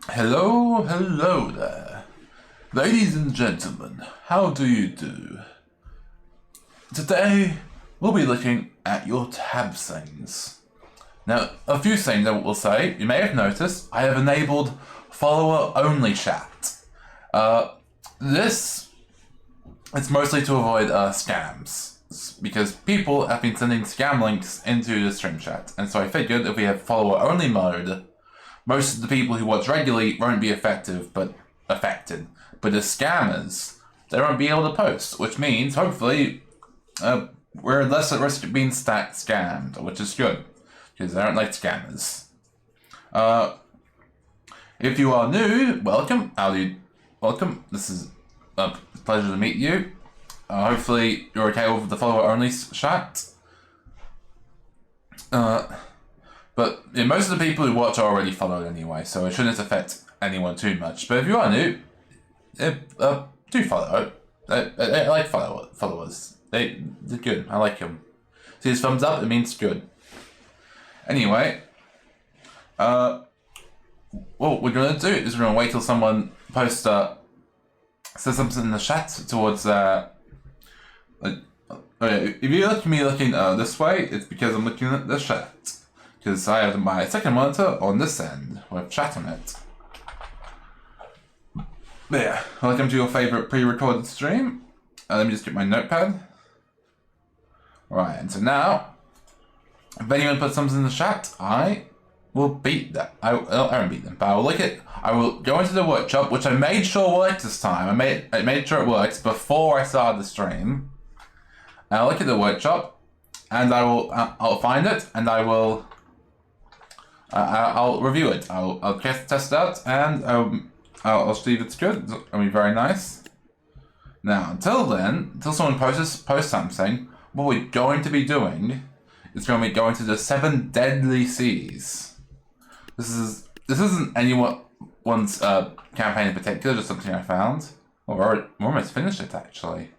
Hello there. Ladies and gentlemen, how do you do? Today, we'll be looking at your tab things. Now, a few things I will say. You may have noticed I have enabled follower-only chat. This is mostly to avoid scams, because people have been sending scam links into the stream chat, and so I figured if we have follower-only mode, most of the people who watch regularly won't be affected. But the scammers, they won't be able to post, which means hopefully we're less at risk of being scammed, which is good, because I don't like scammers. If you are new, welcome. Welcome. This is a pleasure to meet you. Hopefully you're okay with the follower-only chat. But yeah, most of the people who watch are already followed anyway, so it shouldn't affect anyone too much. But if you are new, do follow. I like followers. They're good. I like them. See his thumbs up? It means good. Anyway, what we're gonna do is we're gonna wait till someone posts says something in the chat towards if you look at me looking this way, it's because I'm looking at the chat. Because I have my second monitor on this end with chat on it. There. Welcome to your favorite pre-recorded stream. Let me just get my notepad. Right, and so now, if anyone puts something in the chat, I will beat that. I won't beat them, but I will go into the workshop, which I made sure worked this time. I made sure it works before I started the stream. And I'll look at the workshop, and I'll find it, and I'll review it. I'll test it out, and I'll see if it's good. It'll be very nice. Now, until then, until someone posts something, what we're going to be doing is going to be going to the 7 deadly seas. This isn't anyone's campaign in particular, just something I found. Oh, we're almost finished it, actually.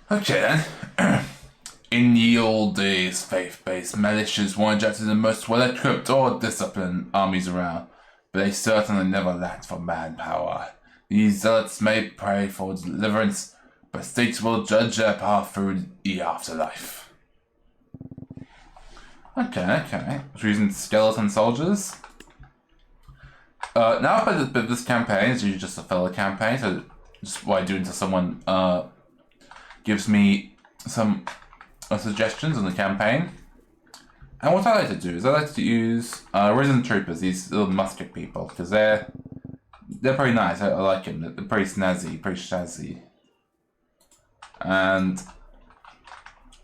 Okay, then. In ye old days, faith-based militias weren't exactly the most well-equipped or disciplined armies around, but they certainly never lacked for manpower. These zealots may pray for deliverance, but states will judge their path through the afterlife. Okay. Using skeleton soldiers. Now I play this campaign, it's usually just a filler campaign, so just what I do until someone gives me some suggestions on the campaign. And what I like to do is I like to use Risen Troopers, these little musket people, because they're pretty nice. I like them. They're pretty snazzy, pretty shazzy. And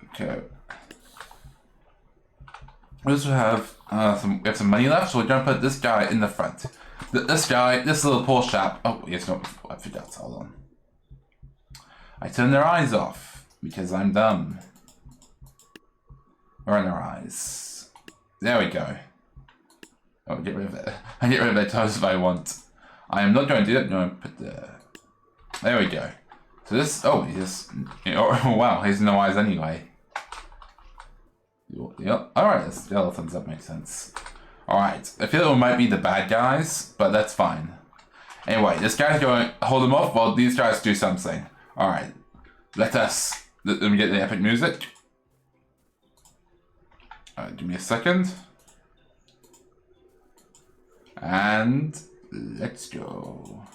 okay, we also have some money left, so we're gonna put this guy in the front. This little poor chap. Oh yes, no, I forgot. Hold on. I turn their eyes off because I'm dumb. Or in their eyes. There we go. Oh, get rid of it. I get rid of their toes if I want. I am not going to do that. No, put there we go. So this. Oh, oh wow, he has no eyes anyway. Yep. All right, that's skeletons. That makes sense. All right. I feel it might be the bad guys, but that's fine. Anyway, this guy's going to hold them off while these guys do something. All right. Let me get the epic music. Give me a second. And let's go.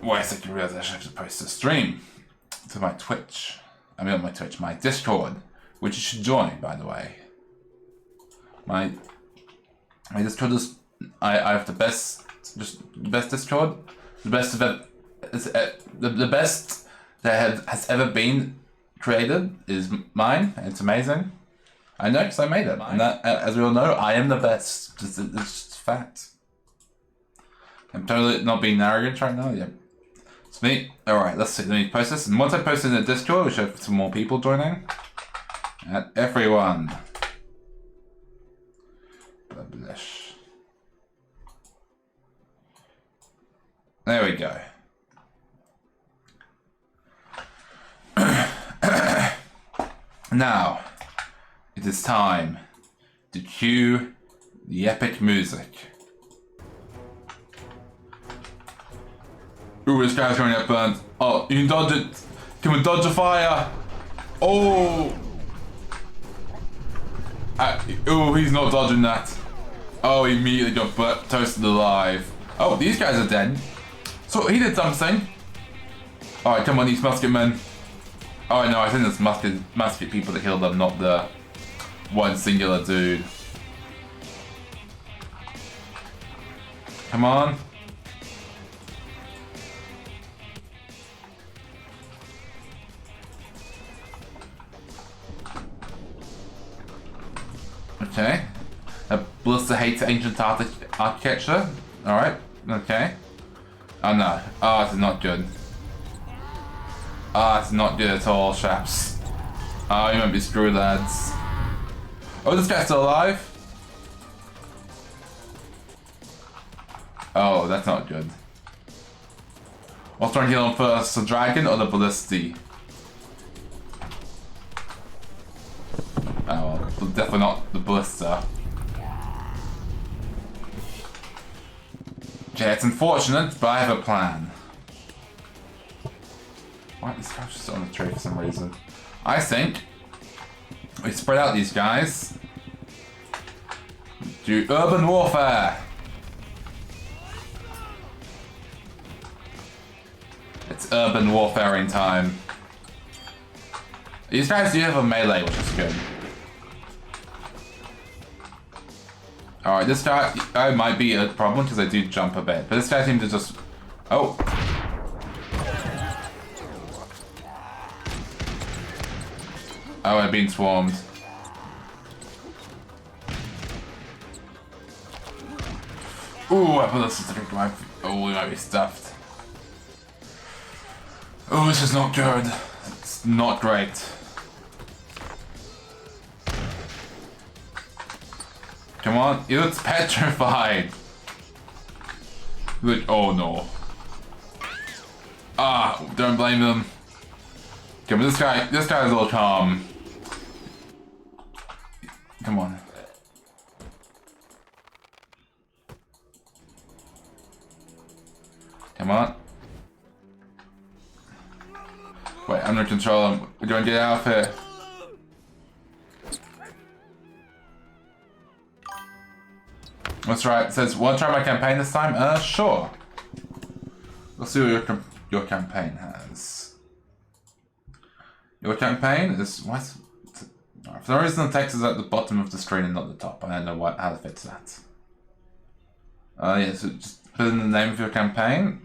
Wait a second, I realized I actually have to post a stream to my Twitch. I mean, not my Twitch, my Discord, which you should join, by the way. My Discord is, I have the best Discord, the best that has ever been created is mine, and it's amazing. I know because I made it, and that, as we all know, I am the best. It's just fact. I'm totally not being arrogant right now. Yep, it's me. All right, let's see. Let me post this, and once I post it in the Discord, we should have some more people joining. And everyone. Publish. There we go. Now, it is time to cue the epic music. Ooh, this guy's going to get burnt. Oh, you can dodge it. Can we dodge the fire? Oh! Ooh, he's not dodging that. Oh, he immediately got toasted alive. Oh, these guys are dead. So he did something. Alright, come on, these musket men. Oh no, I think it's musket people that killed them, not the one singular dude. Come on. Okay. Ballista hates ancient architecture. Alright, okay. Oh no. Oh, this is not good. Ah, it's not good at all, chaps. Oh, you might be screwed, lads. Oh, this guy's still alive? Oh, that's not good. What's trying to heal him first, the dragon or the ballisti? Oh, well, definitely not the ballista. Okay, it's unfortunate, but I have a plan. Why is this guy just on the tree for some reason? I think we spread out these guys. Do urban warfare. It's urban warfare in time. These guys do have a melee, which is good. Alright, this guy might be a problem because I do jump a bit, but this guy seems to just... Oh! Oh, I've been swarmed. Ooh, I put this to my... Oh, we might be stuffed. Oh, this is not good. It's not great. Come on, he looks petrified. Look, oh no. Ah, don't blame them. Okay, but this guy's a little calm. Come on. Come on. Wait, I'm gonna control him. We're gonna get out of here. That's right. It says, want to try my campaign this time? Sure. Let's see what your campaign has. Your campaign is what? For some reason, the text is at the bottom of the screen and not the top. I don't know how to fix that. Yeah, so just put in the name of your campaign.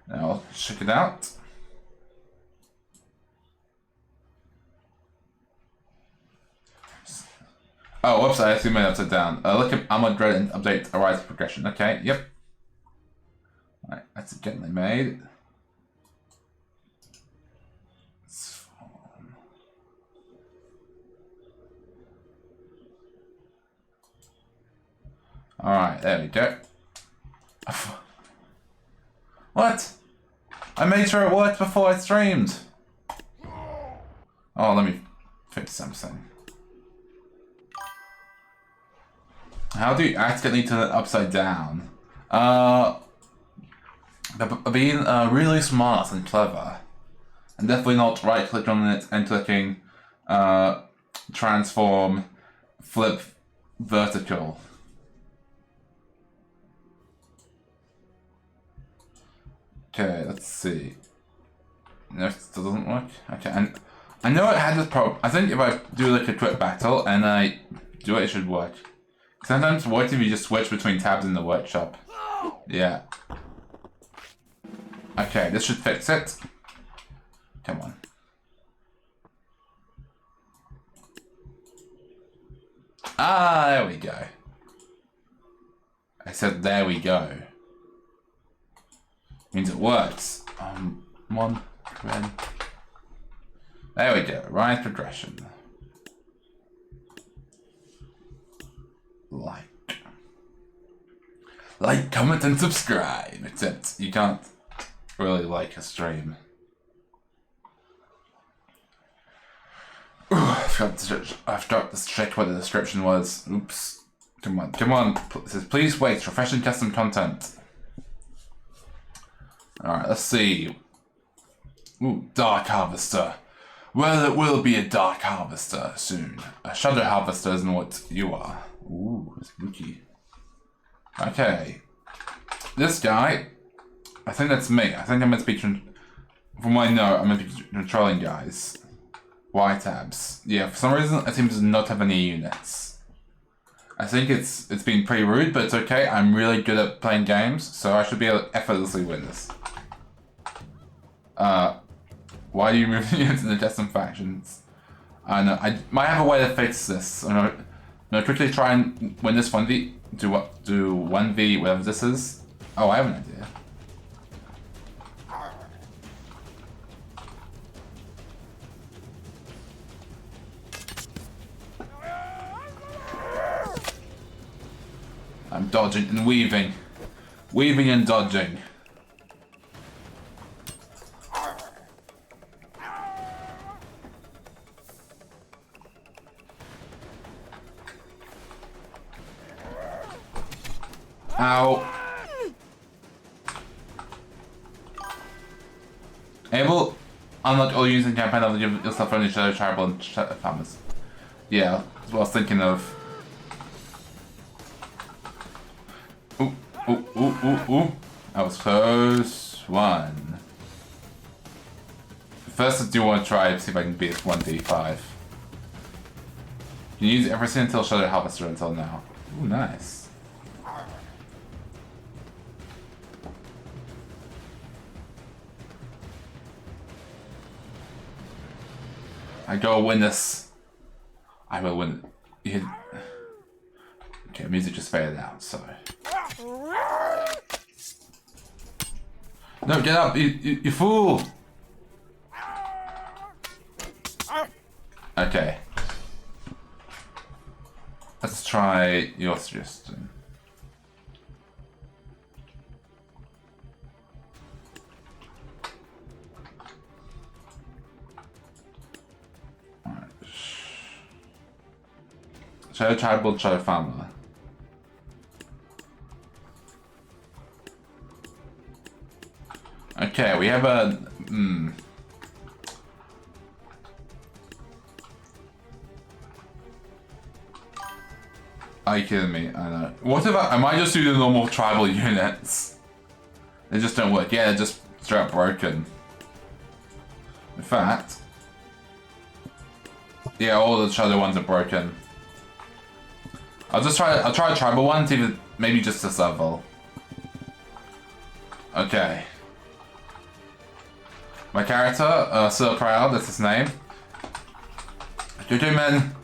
Now I'll check it out. Oh, whoops, I assume I upside down. Look at Armored Dread and update Arise progression. Okay, yep. Alright, that's gently made. Alright, there we go. What? I made sure it worked before I streamed. Oh, let me fix something. How do you accidentally turn it upside down? Being really smart and clever. And definitely not right click on it and clicking transform, flip, vertical. Okay, let's see. No, it still doesn't work. Okay, and I know it had this problem. I think if I do like a quick battle and I do it, it should work. Sometimes what if you just switch between tabs in the workshop? Yeah. Okay, this should fix it. Come on. Ah, there we go. I said there we go. Means it works. One, then. There we go. Rise progression. Like, comment, and subscribe. Except you can't really like a stream. I forgot to check what the description was. Oops. Come on, come on. It says, please wait, refreshing custom content. Alright, let's see. Ooh, Dark Harvester. Well, it will be a Dark Harvester soon. A Shadow Harvester isn't what you are. Ooh, spooky. Okay. This guy, I think that's me. I think I'm meant to be, from what I know, I'm meant to be controlling guys. Y tabs. Yeah, for some reason, it seems to not have any units. I think it's been pretty rude, but it's okay. I'm really good at playing games, so I should be able to effortlessly win this. Why are you moving into the custom factions? I know, I might have a way to fix this. I'm gonna quickly try and win this 1v, do 1v, whatever this is. Oh, I have an idea. I'm dodging and weaving. Weaving and dodging. Ow. Able, unlock all units in campaign level, give yourself only Shadow, Tribal, and Shadow Farmers. Yeah, that's what I was thinking of. Ooh, ooh, ooh, ooh, ooh. That was close one. First, I do want to try to see if I can beat this 1d5. You can use everything until Shadow Harvester until now. Ooh, nice. I gotta win this. I will win it. Okay, music just faded out, so. No, get up, you fool! Okay. Let's try your suggestion. Shadow Tribal, Shadow Farmer. Okay, we have a... Are you kidding me? I know. What if I might just do the normal tribal units? They just don't work. Yeah, they're just straight up broken. In fact... Yeah, all the shadow ones are broken. I'll try a tribal one, see if maybe just this level. Okay. My character, Sir Proud, that's his name. Okay, man.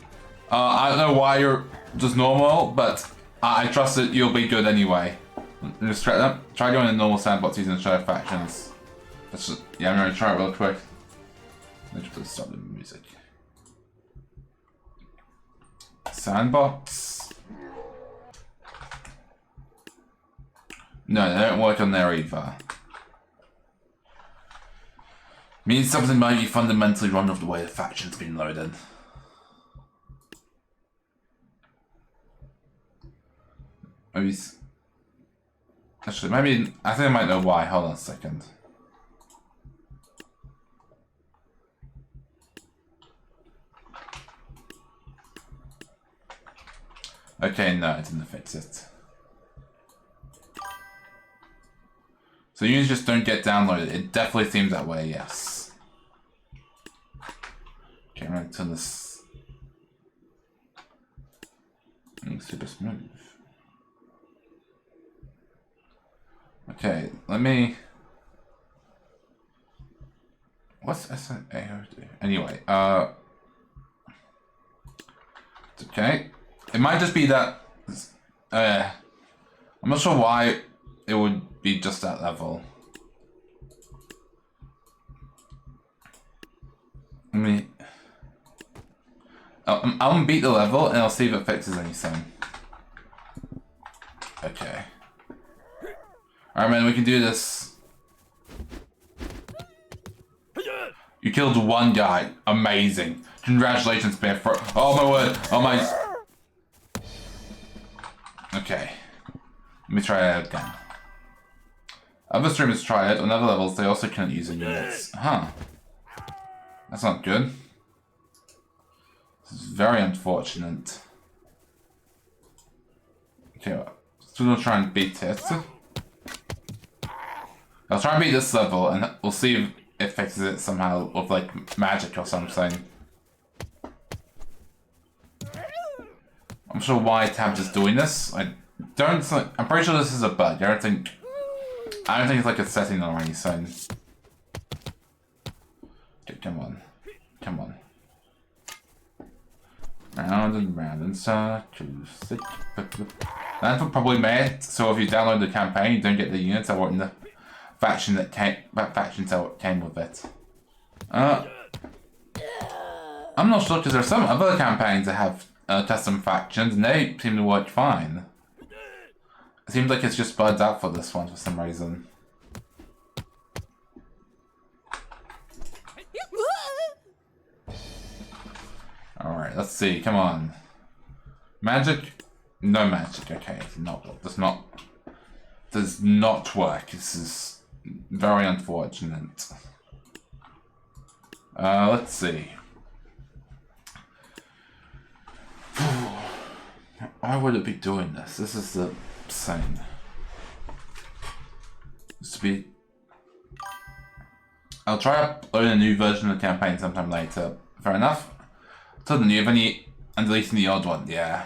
I don't know why you're just normal, but I trust that you'll be good anyway. Just try going in normal sandbox using shadow factions. Yeah, I'm gonna try it real quick. Let me just stop the music. Sandbox. No, they don't work on there either. Means something might be fundamentally wrong with the way the faction's been loaded. Maybe... Actually, maybe... I think I might know why. Hold on a second. Okay, no, it didn't fix it. So units just don't get downloaded. It definitely seems that way, yes. Okay, I'm gonna turn this super smooth. Okay, let me... What's SAO do? Anyway, it's okay. It might just be that... I'm not sure why it would be just that level. I mean... I'm gonna beat the level and I'll see if it fixes anything. Okay. Alright man, we can do this. You killed one guy. Amazing. Congratulations, Biff. Oh my word. Oh my... Okay. Let me try it again. Other streamers try it. On other levels, they also can't use the units. Huh. That's not good. This is very unfortunate. Okay, well, still gonna try and beat it. I'll try and beat this level, and we'll see if it fixes it somehow with, like, magic or something. I'm sure why Tabs is doing this. I'm pretty sure this is a bug. I don't think it's like a setting or anything. Okay, come on. Come on. Round and round and circles. That's probably made so if you download the campaign, you don't get the units that were in the factions that came with it. I'm not sure because there's some other campaigns that have custom factions and they seem to work fine. It seems like it's just bugged out for this one for some reason. Alright, let's see, come on. Magic? No magic, okay. Does not work. This is very unfortunate. Let's see. Why would it be doing this? This is the same. I'll try uploading a new version of the campaign sometime later. Fair enough. Till then, do you have any... and deleting the odd one, yeah.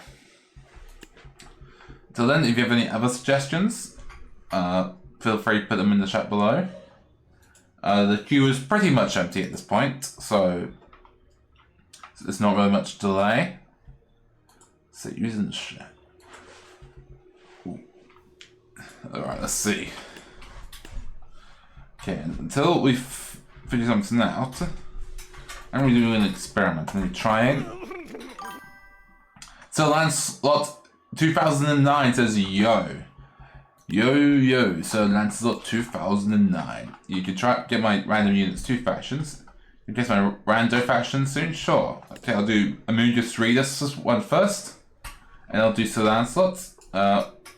Till then, if you have any other suggestions, feel free to put them in the chat below. The queue is pretty much empty at this point, so there's not really much delay. So using the chat. Alright, let's see. Okay, until we figure something out, I'm going to do an experiment. I'm going to be trying. So Lancelot 2009 says yo. Yo. So Lancelot 2009. You can try get my random units 2 factions. You can get my rando faction soon? Sure. Okay, I'll do Amogus Reedus one first. And I'll do Sir Lancelot.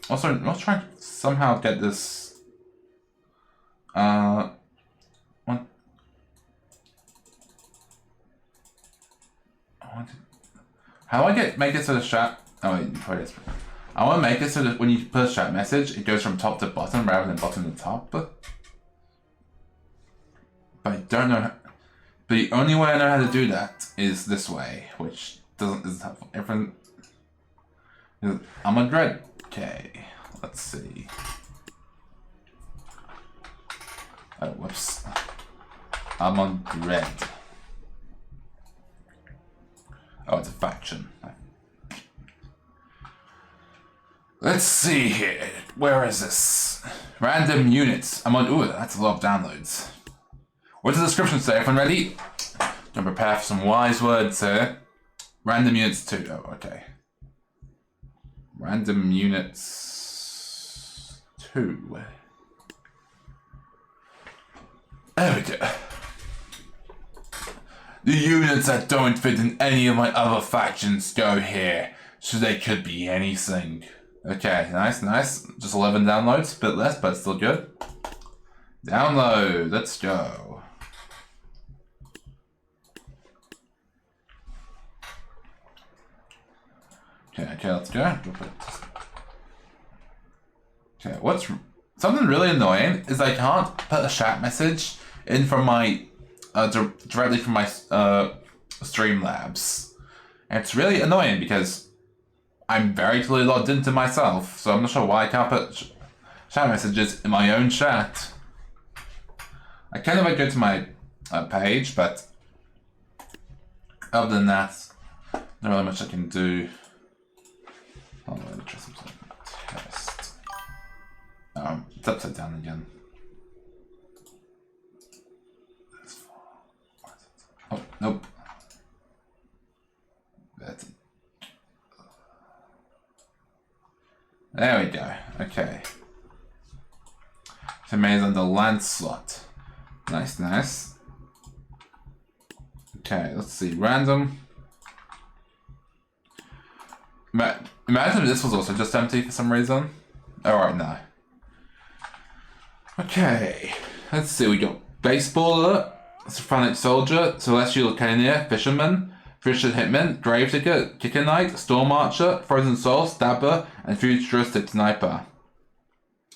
Also, I'll try to somehow get this. One. How do I make it so the chat? Oh wait, probably this. I want to make it so that when you put a chat message, it goes from top to bottom rather than bottom to top. But I don't know. But the only way I know how to do that is this way, which isn't helpful. Everyone. I'm on dread. Okay, let's see. Oh, whoops. I'm on dread. Oh, it's a faction. Let's see here. Where is this? Random units. I'm on. Ooh, that's a lot of downloads. What does the description say? Everyone ready? Don't prepare for some wise words here. Random units 2. Oh, okay. Random units 2. There we go. The units that don't fit in any of my other factions go here, so they could be anything. Okay, nice. Just 11 downloads, a bit less, but still good. Download, let's go. Okay, let's go. Okay, what's something really annoying is I can't put a chat message in from my directly from my Streamlabs. And it's really annoying because I'm very clearly logged into myself, so I'm not sure why I can't put chat messages in my own chat. I can if I go to my page, but other than that, not really much I can do. Hold on, let me try something. Test. It's upside down again. Oh, nope. That's... There we go. Okay. Remains under Lancelot. Nice. Okay, let's see. Random. Imagine if this was also just empty for some reason. Alright, no. Okay. Let's see. We got Baseballer, Sophronic Soldier, Celestial Cannoneer, Fisherman, Fisher Hitman, Gravedigger, Kicker Knight, Storm Archer, Frozen Soul, Stabber, and Futuristic Sniper.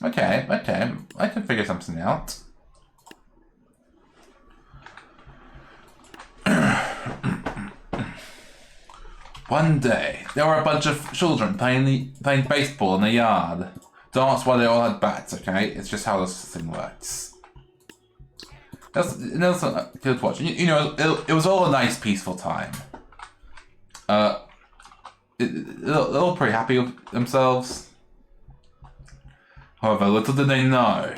Okay. I can figure something out. One day, there were a bunch of children playing baseball in the yard. Don't ask why they all had bats, okay? It's just how this thing works. It was good to watch. You know, it was all a nice, peaceful time. They're all pretty happy with themselves. However, little did they know.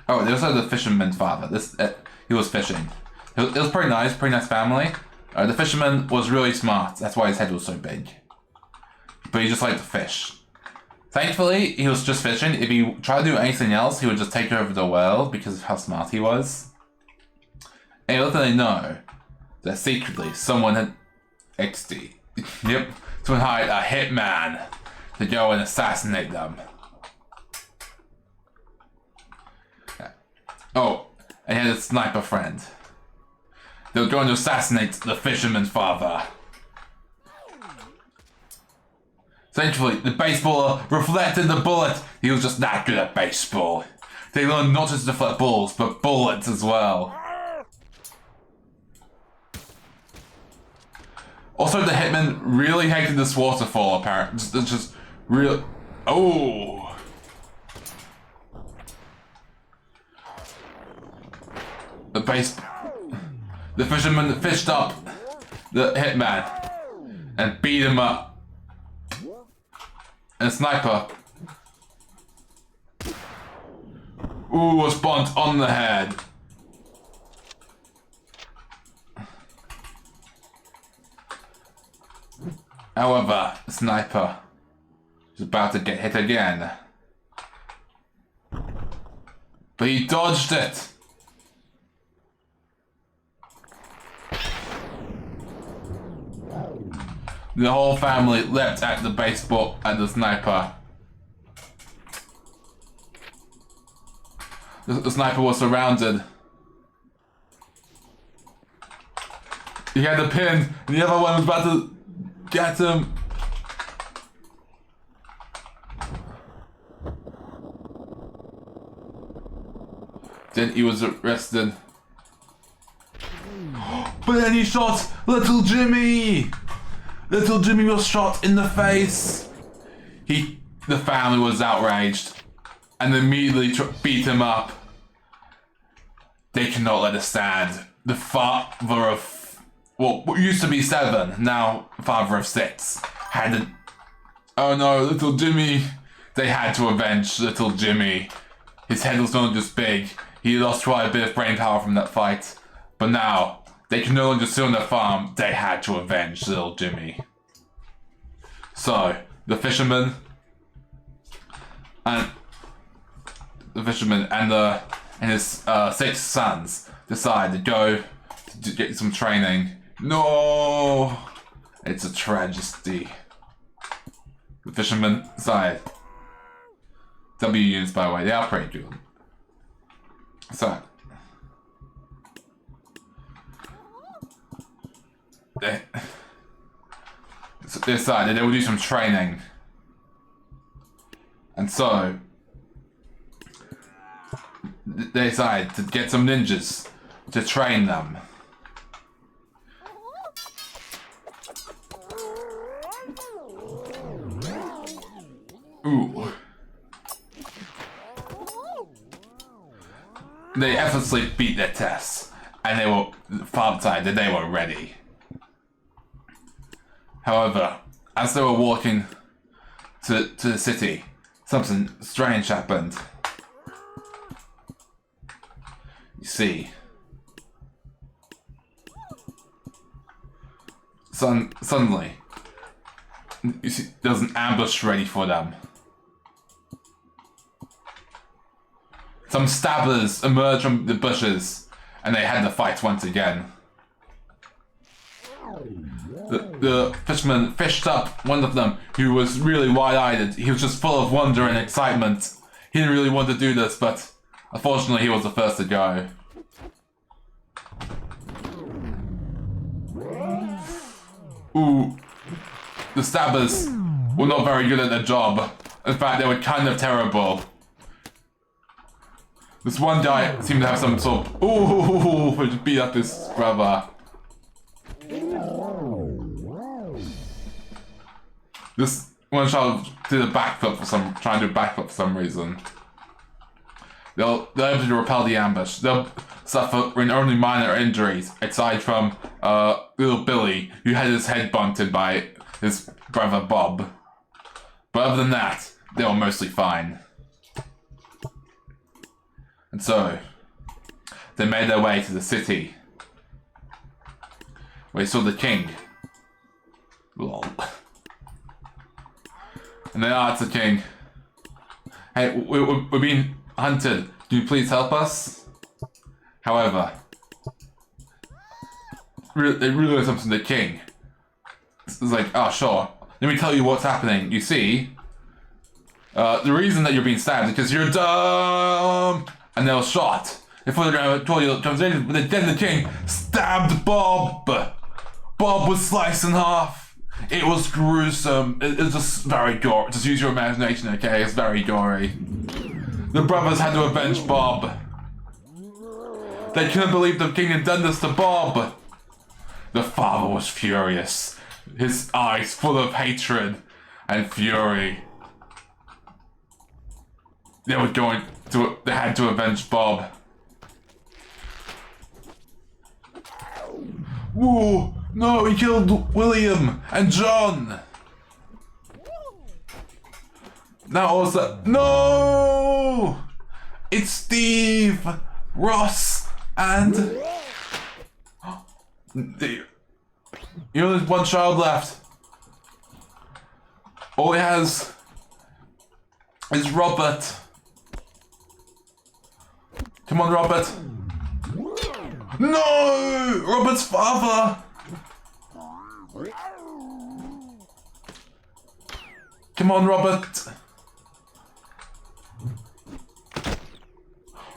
Oh, there was also the fisherman's father. He was fishing. It was pretty nice family. The fisherman was really smart. That's why his head was so big. But he just liked to fish. Thankfully, he was just fishing. If he tried to do anything else, he would just take over the world because of how smart he was. And little did they know that secretly someone had XD. Yep, someone hired a hitman to go and assassinate them. Oh, and he had a sniper friend. They were going to assassinate the fisherman's father. Thankfully, the baseballer reflected the bullet. He was just that good at baseball. They learned not just to deflect balls, but bullets as well. Also, the hitman really hated this waterfall, apparently. Just real. Oh! The fisherman fished up the hitman and beat him up. And a sniper. Ooh, was bumped on the head. However, the sniper is about to get hit again. But he dodged it. The whole family leapt at the baseball at the sniper. The sniper was surrounded. He had the pin, and the other one was about to get him. Then he was arrested. But then he shot little Jimmy! Little Jimmy was shot in the face. The family was outraged and immediately beat him up. They cannot let it stand. The father of, well, what used to be 7, now father of 6, had to, oh no, little Jimmy. They had to avenge little Jimmy. His head was not just big. He lost quite a bit of brain power from that fight. But now, they can no longer sit on their farm. They had to avenge little Jimmy. So, the fisherman and his 6 sons decide to go to get some training. No! It's a tragedy. The fisherman side. W units, by the way, they are pretty good. So, they decided they would do some training. And so, they decided to get some ninjas to train them. Ooh. They effortlessly beat their tests, and they were decided that they were ready. However, as they were walking to the city, something strange happened. You see, suddenly, you see, there's an ambush ready for them. Some stabbers emerge from the bushes and they had the fight once again. The fisherman fished up one of them who was really wide-eyed. He was just full of wonder and excitement. He didn't really want to do this, but unfortunately he was the first to go. Ooh, the stabbers were not very good at their job. In fact, they were kind of terrible. This one guy seemed to have some sort of... Ooh, just beat up his brother. This one child did a backflip for some... trying to do a backflip for some reason. They're able to repel the ambush. They'll suffer only minor injuries, aside from little Billy, who had his head bumped in by his brother Bob. But other than that, they were mostly fine. And so, they made their way to the city, where they saw the king. Lol. And they asked the king, "Hey, we're being hunted. Can you please help us?" However, they realized something to the king. It's like, "Oh, sure. Let me tell you what's happening. You see, the reason that you're being stabbed is because you're dumb." And they were shot. Before they told you the translation, but then the king stabbed Bob. Bob was sliced in half. It was gruesome. It's just very gory. Just use your imagination, okay? It's very gory. The brothers had to avenge Bob. They couldn't believe the king had done this to Bob. The father was furious, his eyes full of hatred and fury. They had to avenge Bob. Whoa! No, he killed William and John! Now also... No! It's Steve! Ross! And... You know, there's one child left. All he has is Robert. Come on, Robert. No! Robert's father! Come on, Robert.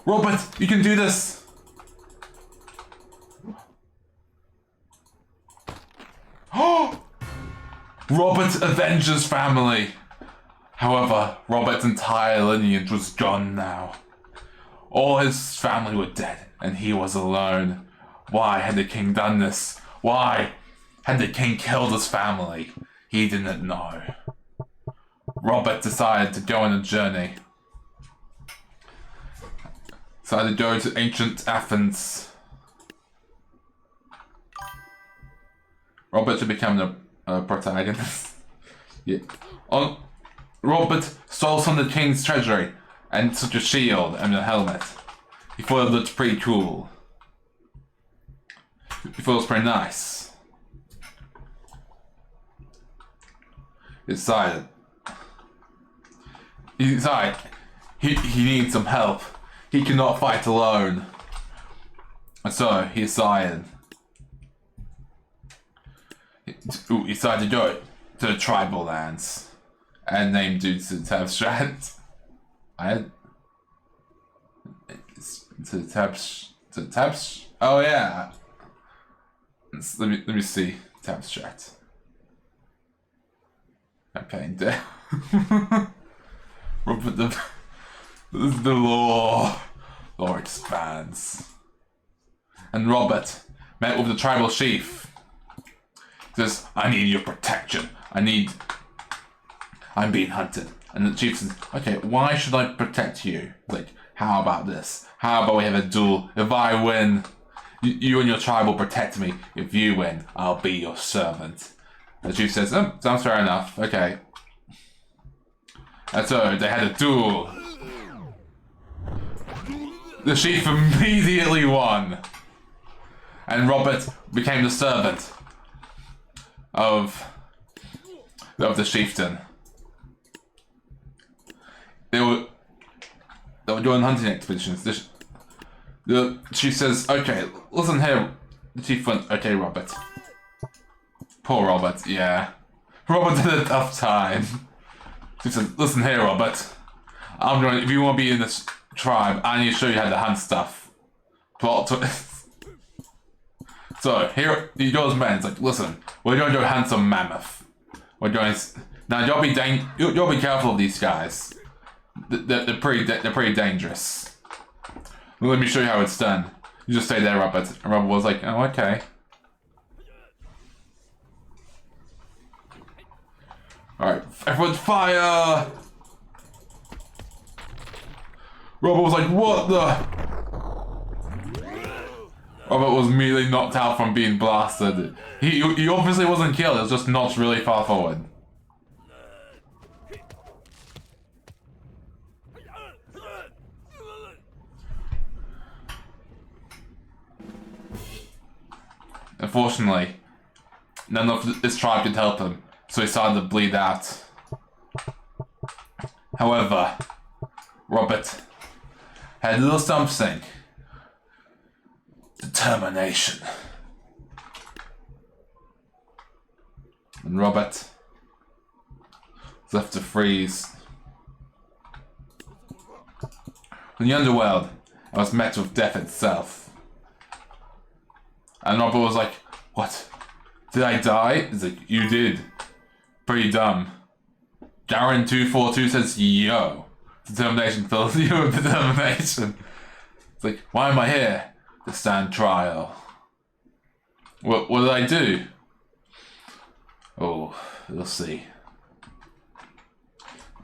Robert, you can do this. Oh! Robert avenges family. However, Robert's entire lineage was gone now. All his family were dead, and he was alone. Why had the king done this? Why had the king killed his family? He didn't know. Robert decided to go on a journey. Decided to go to ancient Athens. Robert should become the protagonist. Yeah. Robert stole some of the king's treasury and took a shield and a helmet. He thought it looked pretty cool. He thought it was pretty nice. He decided he needs some help. He cannot fight alone. And so he decided to go to the tribal lands and named due to Tabstrat. Oh yeah. Let me see Tabstrat. Okay, Robert the lore expands. And Robert met with the tribal chief. He says, "I need your protection. I'm being hunted." And the chief says, "Okay, why should I protect you? Like, how about this? How about we have a duel? If I win, you and your tribe will protect me. If you win, I'll be your servant." The chief says, "Oh, sounds fair enough. Okay." And so they had a duel. The chief immediately won. And Robert became the servant of the chieftain. They were doing hunting expeditions. She says, okay, listen here. She went, okay, Robert. Poor Robert, yeah. Robert had a tough time. She said, listen here, Robert. If you want to be in this tribe, I need to show you how to hunt stuff. Plot twist. So, here he goes, man. It's like, listen, we're going to go hunt some mammoth. We're going to... Now, you'll be careful of these guys. They're pretty dangerous. Let me show you how it's done. You just stay there, Robert. And Robert was like, oh, okay. Alright, everyone fire! Robert was like, what the? Robert was immediately knocked out from being blasted. He obviously wasn't killed, it was just knocked really far forward. Unfortunately, none of this tribe could help him, so he started to bleed out. However, Robert had a little something. Determination. And Robert was left to freeze. In the underworld, I was met with death itself. And Robert was like, what? Did I die? He's like, you did. Pretty dumb. Garen242 says, yo. Determination fills you with determination. It's like, why am I here? To stand trial. What did I do? Oh, we'll see.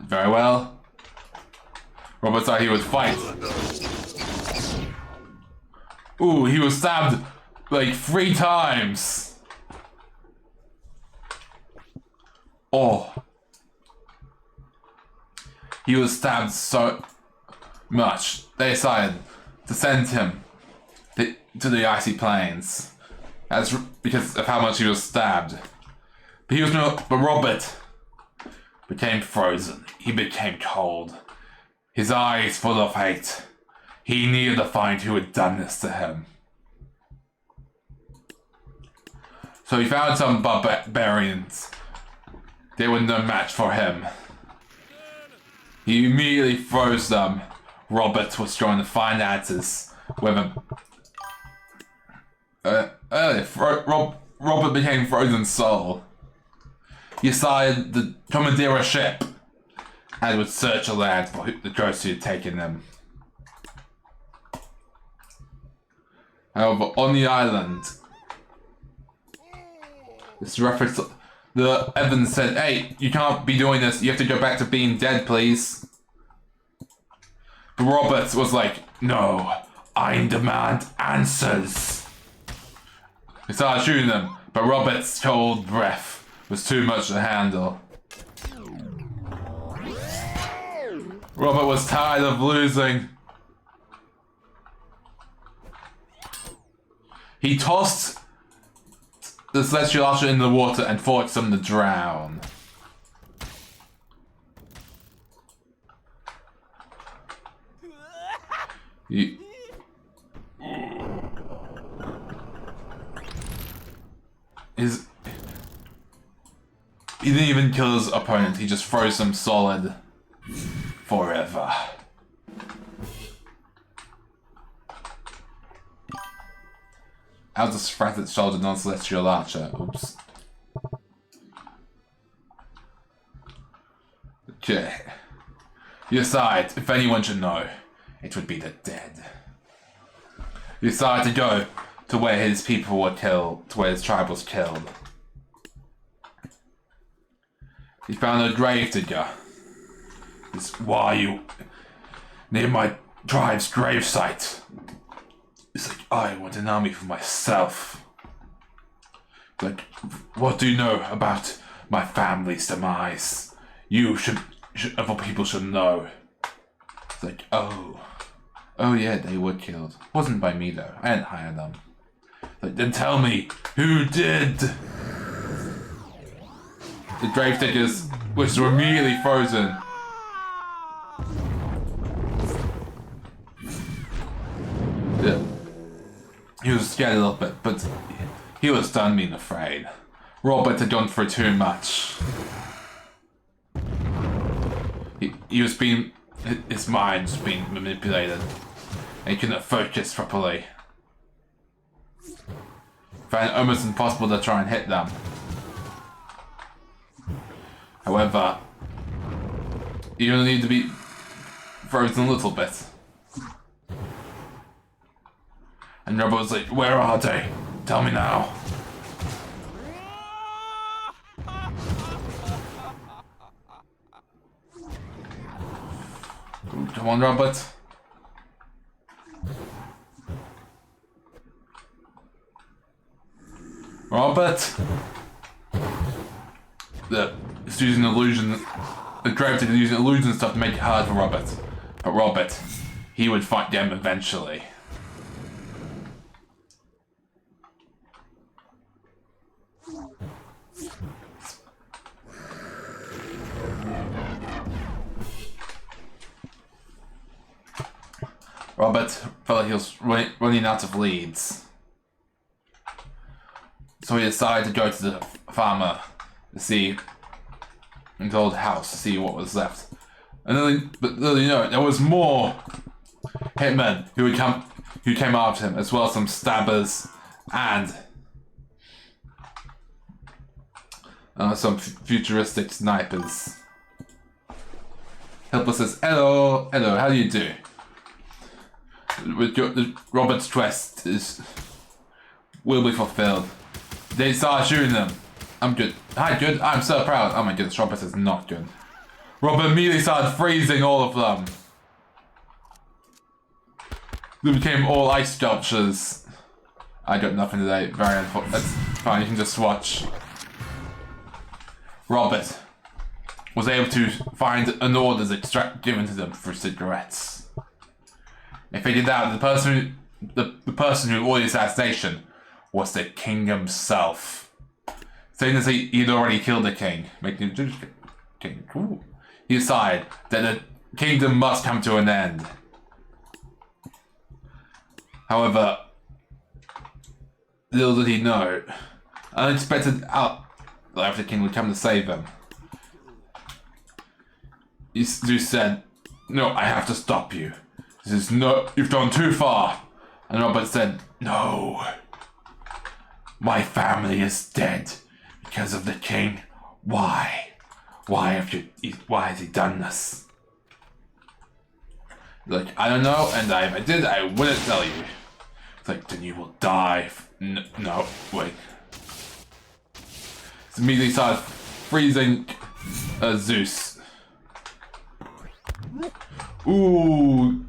Very well. Robert thought he would fight. Ooh, he was stabbed like 3 times. Oh. He was stabbed so much. They decided to send him to the icy plains. That's because of how much he was stabbed. But Robert became frozen. He became cold. His eyes full of hate. He needed to find who had done this to him. So he found some barbarians. They were no match for him. He immediately froze them. Robert was trying to find answers whether Robert became frozen soul. He decided to commandeer a ship and would search the land for the ghosts who had taken them. However, on the island, this reference, the Evans said, hey, you can't be doing this, you have to go back to being dead, please. But Robert was like, no, I demand answers. He started shooting them, but Robert's cold breath was too much to handle. Robert was tired of losing. He tossed the Celestial Archer in the water and forced them to drown. He didn't even kill his opponent, he just froze them solid forever. I'll just threat its shoulder non-celestial archer. Oops. Okay. You decide, if anyone should know, it would be the dead. You decide to go to where his people were killed, to where his tribe was killed. He found a gravedigger. Why are you near my tribe's gravesite? It's like, I want an army for myself. Like, what do you know about my family's demise? You other people should know. It's like, oh yeah, they were killed. Wasn't by me though, I didn't hire them. Like, then tell me, who did? The gravediggers, which were immediately frozen. scared a little bit, but he was done being afraid. Robert had gone through too much. He was being... His mind was being manipulated. And he couldn't focus properly. Found it almost impossible to try and hit them. However, you only need to be frozen a little bit. And Robert was like, where are they? Tell me now. Ooh, come on, Robert. Robert! It's using illusion. The gravity is using illusion stuff to make it hard for Robert. But Robert, he would fight them eventually. Robert felt like he was running out of leads. So he decided to go to the farmer to see his old house to see what was left. And then, but you know, there was more hitmen who came after him, as well as some stabbers and some futuristic snipers. Helper says, "Hello, hello, how do you do?" With Robert's quest will be fulfilled. They start shooting them. I'm good. Hi, good. I'm so proud. Oh my goodness, Robert is not good. Robert immediately started freezing all of them. They became all ice sculptures. I got nothing today. Very unfortunate. That's fine. You can just watch. Robert was able to find an order given to them for cigarettes. They figured out the person who ordered the assassination was the king himself. Saying that he'd already killed the king, making him king. Ooh. He decided that the kingdom must come to an end. However, little did he know, unexpected out life the king would come to save him. Zeus said, "No, I have to stop you. This is you've gone too far." And Robert said, "No. My family is dead because of the king. Why? Why has he done this?" He's like, "I don't know, and if I did, I wouldn't tell you." It's like, "Then you will die." No, wait. It's immediately started freezing Zeus. Ooh.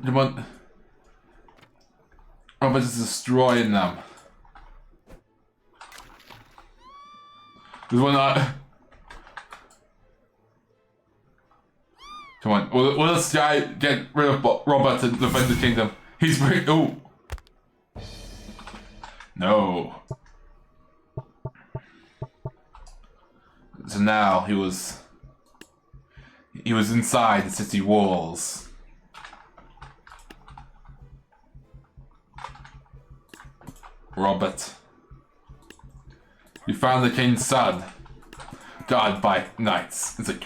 Come on. Robert is destroying them. There's one that... Come on. Will this guy get rid of Robert and defend the kingdom? He's very... Ooh. No. So now he was inside the city walls. Robert, you found the king's son, guarded by knights. It's like,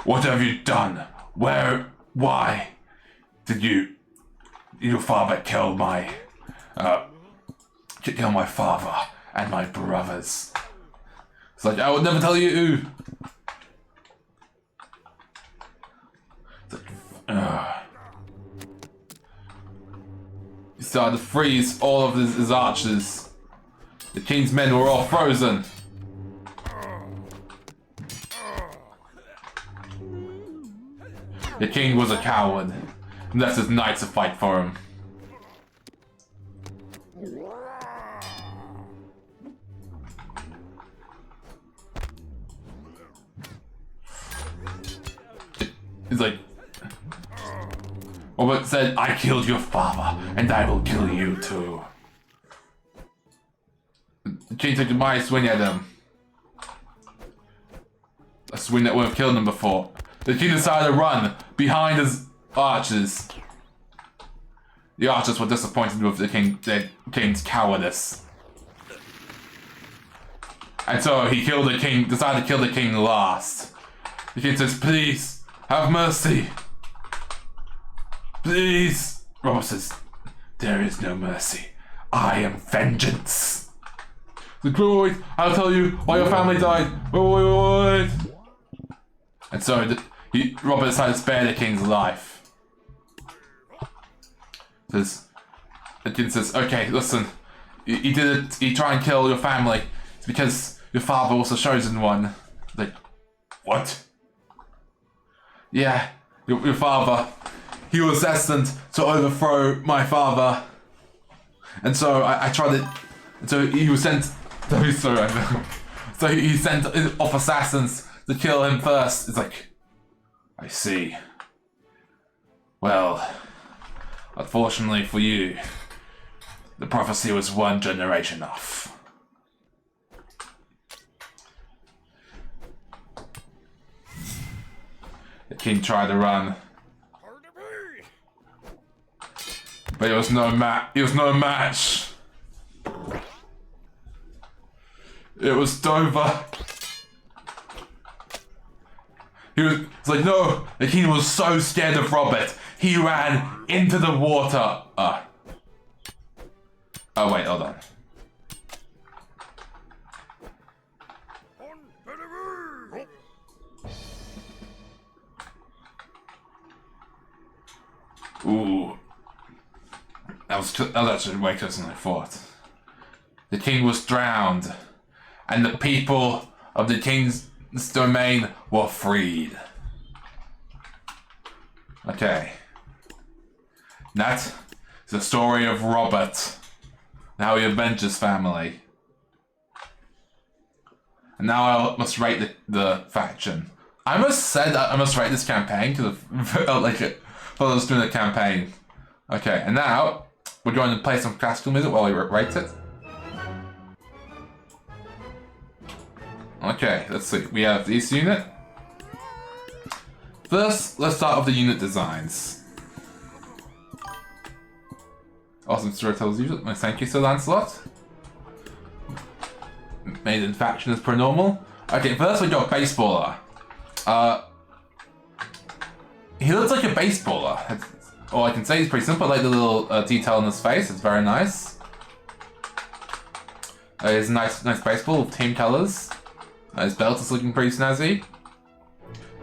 what have you done? Why did your father kill my father and my brothers? It's like, I would never tell you. It's like, he started to freeze all of his archers. The king's men were all frozen. The king was a coward, and left his knights to fight for him. He's like, Robert said, "I killed your father, and I will kill you too." The king took a mighty swing at him. a swing that would have killed him before. The king decided to run behind his archers. The archers were disappointed with the king's cowardice. And so he killed the king, decided to kill the king last. The king says, please, have mercy. Please. Robert says, there is no mercy. I am vengeance. Wait, I'll tell you why your family died. Wait. And so Robert decided to spare the king's life. The king says, okay, listen, he did it, he tried and kill your family. It's because your father was the chosen one. Like, what? Yeah, your father. He was destined to overthrow my father. And so I tried it. So he was sent. So he sent off assassins to kill him first. It's like, I see. Well, unfortunately for you, the prophecy was one generation off. The king tried to run, but it was no match. It was Dover. It's like, no, the king was so scared of Robert, he ran into the water. Oh wait, hold on. Ooh. That was actually way closer than I thought. The king was drowned, and the people of the king's domain were freed. Okay. That is the story of Robert and how he avenged his family. And now I must rate the faction. I must say that I must rate this campaign because I felt like it while I was doing the campaign. Okay, and now we're going to play some classical music while we rate it. Okay, let's see. We have this unit. First, let's start with the unit designs. Awesome storytellers as usual. Thank you, Sir Lancelot. Made in faction as per normal. Okay, first we got Baseballer. He looks like a baseballer. All I can say is pretty simple. I like the little detail on his face. It's very nice. He's a nice baseball with team colors. His belt is looking pretty snazzy.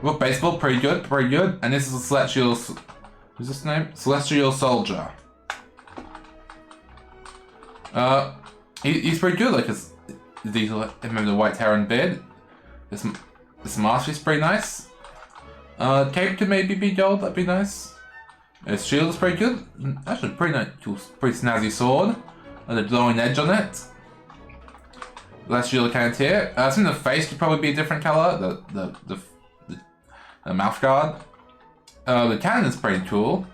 Well, baseball, pretty good. And this is a Celestial. What's this name? Celestial Soldier. He's pretty good. Like his detail, him with the white hair and beard. This mask is pretty nice. Cape could maybe be gold. That'd be nice. His shield is pretty good. Actually, pretty nice, pretty snazzy sword. And a glowing edge on it. Last shield can't here. I think the face could probably be a different color. The mouth guard. The cannon is pretty cool.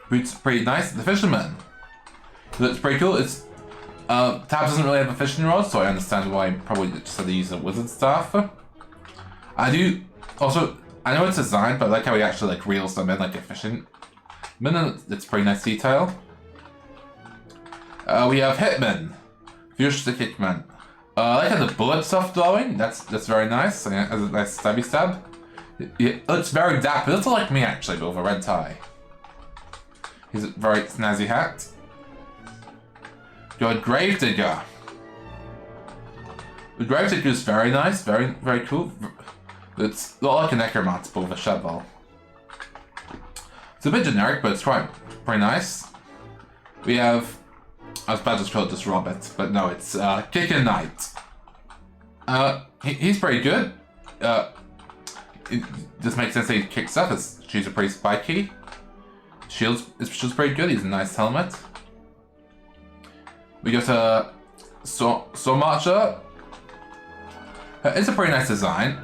Boots pretty nice. The fisherman. Looks pretty cool. It's Tab doesn't really have a fishing rod, so I understand why he probably just had to use a wizard staff. I know it's designed, but I like how he actually like reels them in like a fishing. It's pretty nice detail. We have Hitman. Futuristic Hitman. I like how the bullet stuff glowing. That's very nice. As a nice stabby stab. It looks very dapper. It looks like me actually, but with a red tie. He's a very snazzy hat. Got Gravedigger. The Gravedigger is very nice, very cool. It's a lot like a necromancer but with a shovel. It's a bit generic, but it's quite pretty nice. We have, I was about to call it just Robert, but no, it's Kicker Knight. He's pretty good. It just makes sense that he kicks stuff as she's a pretty spiky. Shield's pretty good. He's a nice helmet. We got Sword Marcher. It's a pretty nice design.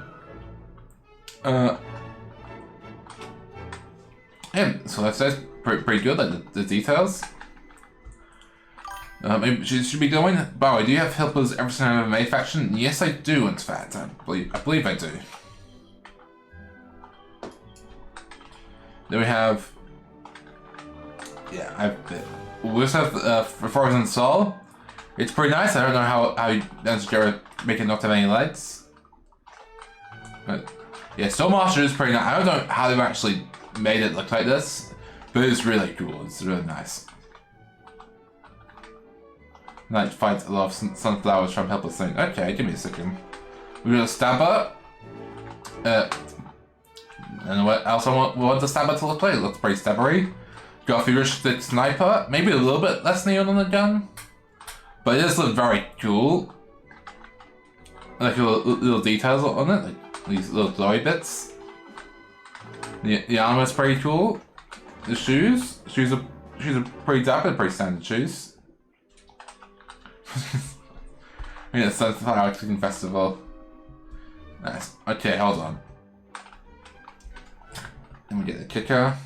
Yeah, so that's pretty good, like the details. Maybe she should be going. By the way, do you have helpers every single MMA faction? Yes, I do. In fact, I believe I do. Then we have. Yeah, we also have Frozen Soul. It's pretty nice. I don't know how you managed to make it not have any legs. But yeah, Soul Master is pretty nice. I don't know how they've actually made it look like this, but it's really cool. It's really nice. Night fights a lot of sunflowers from helpless thing. Okay, give me a second. We got a Stabber. And what else I want the Stabber to look like? It looks pretty stabbery. Got a futuristic sniper. Maybe a little bit less neon on the gun. But it does look very cool. Like little details on it, like these little glowy bits. The armor's pretty cool. The shoes are pretty dapper, pretty standard shoes. Yeah, Sunflower Cooking Festival. Nice. Okay, hold on. Let me get the kicker.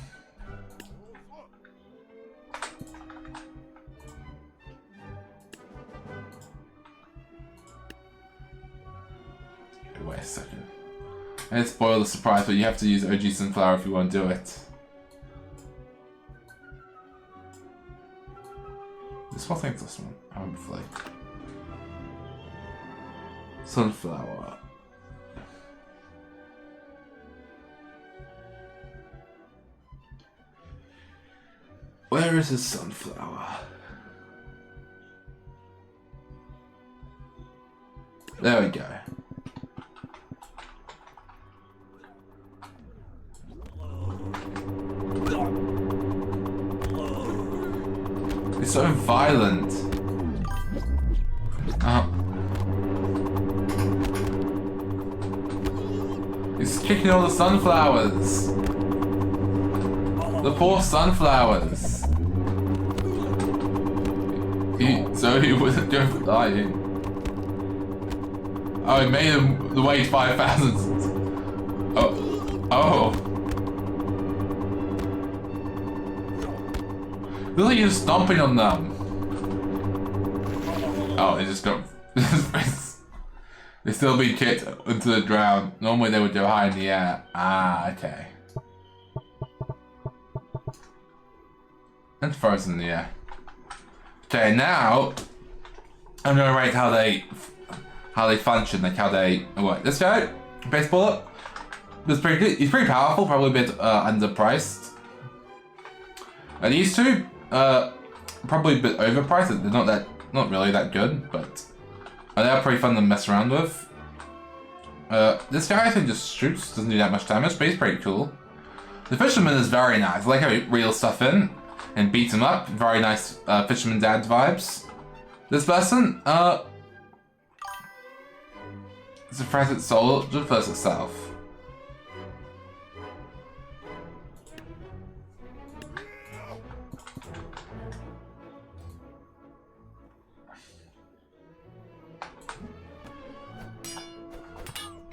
Okay, wait a second. I didn't spoil the surprise, but you have to use OG Sunflower if you want to do it. This one thinks this one, hopefully. Sunflower. Where is his sunflower? There we go. He's so violent. He's kicking all the sunflowers. The poor sunflowers. So he wouldn't go for dying. Oh, he made him the weight 5,000. Oh. Look like he's stomping on them. Oh, they just got. They still being kicked into the ground. Normally they would go high in the air. Ah, okay. And frozen in the air. Okay, now I'm gonna rate how they function, like how they work. This guy, Baseballer, is pretty good. He's pretty powerful, probably a bit underpriced. And these two, probably a bit overpriced. They're not really that good, but they're pretty fun to mess around with. This guy I think just shoots, doesn't do that much damage, but he's pretty cool. The Fisherman is very nice. I like how he reels stuff in and beats him up. Very nice Fisherman Dad vibes. This person, it's a Frantic Soul just versus itself.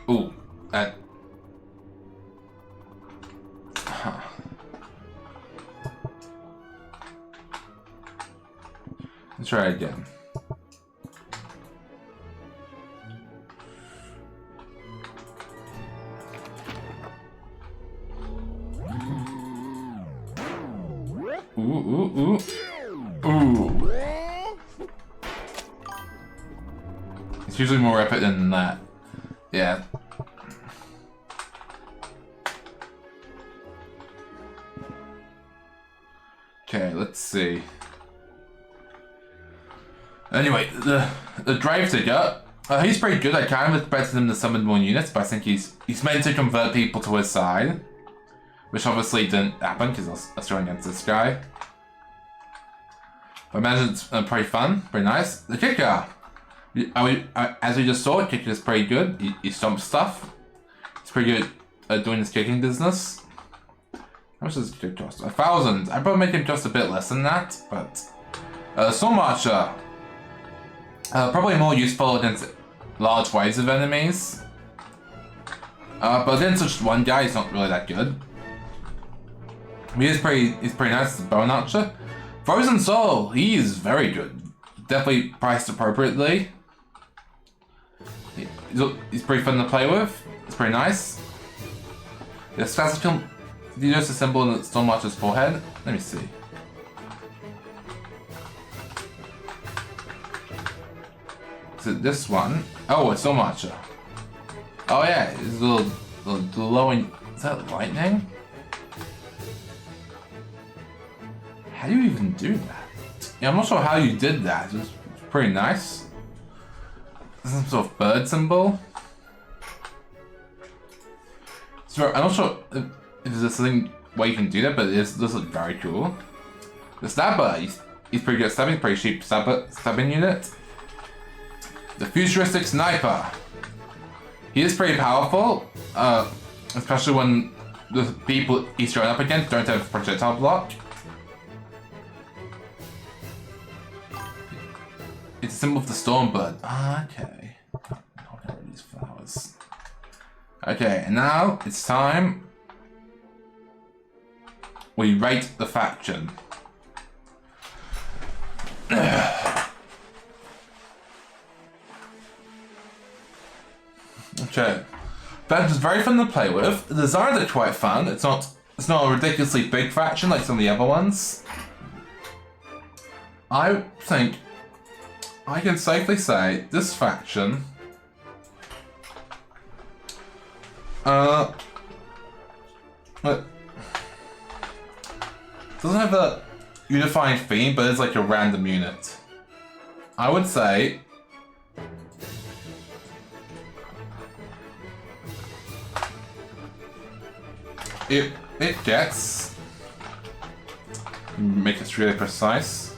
Ooh, that. Huh. Let's try it again. Ooh. It's usually more epic than that. Yeah. Okay, let's see. Anyway, the Drive Digger, he's pretty good. I kind of expected him to summon more units, but I think he's meant to convert people to his side, which obviously didn't happen because I was going against this guy. But I imagine it's pretty fun, pretty nice. The Kicker, as we just saw, Kicker is pretty good. He stomps stuff. He's pretty good at doing his kicking business. How much does the kick cost? 1,000. I'd probably make him cost a bit less than that, but Soul Marcher, probably more useful against large waves of enemies. But against just one guy, he's not really that good. He's pretty nice as a bone archer. Frozen Soul, he is very good. definitely priced appropriately. He's pretty fun to play with. It's pretty nice. The Spazicum. Do you notice the symbol in the Stormmarcher's forehead? Let me see. Is it this one? Oh, it's Stormmarcher. Oh yeah, it's a little glowing. Is that lightning? How do you even do that? Yeah, I'm not sure how you did that. It's pretty nice. Some sort of bird symbol. So I'm not sure if there's a thing where you can do that, but this looks very cool. The Stabber, he's pretty good at stabbing, pretty cheap stabbing unit. The Futuristic Sniper. He is pretty powerful, especially when the people he's going up against don't have projectile block. It's a symbol of the Stormbird. Ah, okay. I'll get rid of these flowers. Okay, and now it's time we rate the faction. Okay. Faction's very fun to play with. The designs are quite fun. It's not a ridiculously big faction like some of the other ones. I think I can safely say this faction doesn't have a unifying theme, but it's like a random unit. I would say it gets, make it really precise,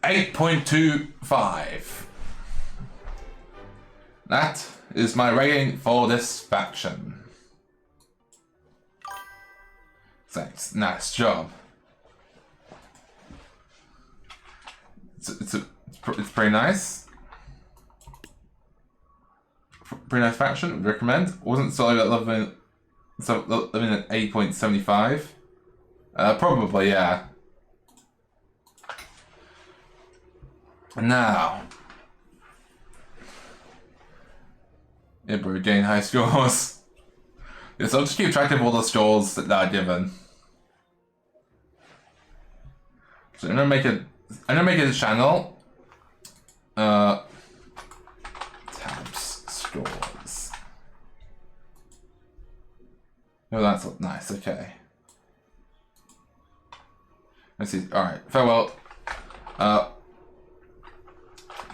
8.25. That is my rating for this faction. Thanks, nice job. It's pretty nice. Pretty nice faction, recommend. Wasn't sorry about living at 8.75. Probably, yeah. Now, yeah, but we're getting high scores. Yeah, so I'll just keep track of all the scores that are given. So I'm gonna make it a channel. Tabs scores. Oh, that's nice. Okay. Let's see. All right. Farewell.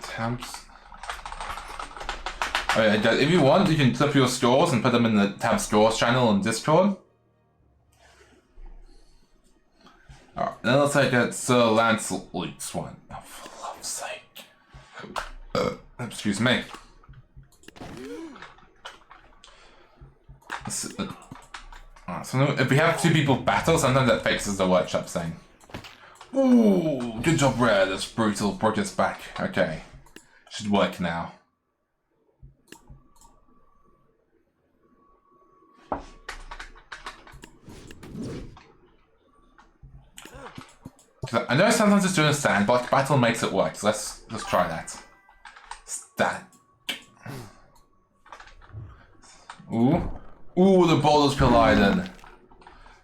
Tabs. Oh yeah, if you want, you can clip your scores and put them in the Tab Scores channel on Discord. Alright, then let's take a Sir Lancelot's one. Oh, for love's sake. Excuse me. Alright, so if we have two people battle, sometimes that fixes the workshop thing. Ooh, good job, Rare. That's brutal. Broke us back. Okay. Should work now. I know sometimes just doing a sandbox battle makes it work, so let's try that. Stat. Ooh. Ooh, the boulders collided.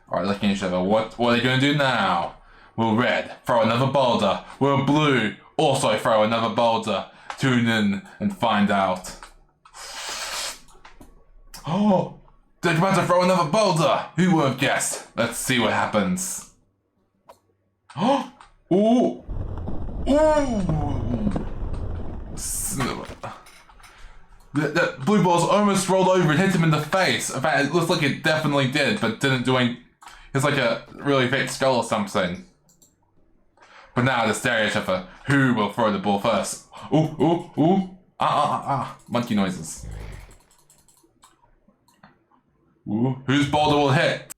Alright, looking at each other. What are they gonna do now? Will red throw another boulder? Will blue also throw another boulder? Tune in and find out. Oh! They're about to throw another boulder! Who would have guessed? Let's see what happens. Oh! Ooh! Ooh! The blue balls almost rolled over and hit him in the face. In fact, it looks like it definitely did, but didn't do any. It's like a really thick skull or something. But now the stare at each other. Who will throw the ball first? Ooh, ooh, ooh. Monkey noises. Ooh, whose boulder will hit?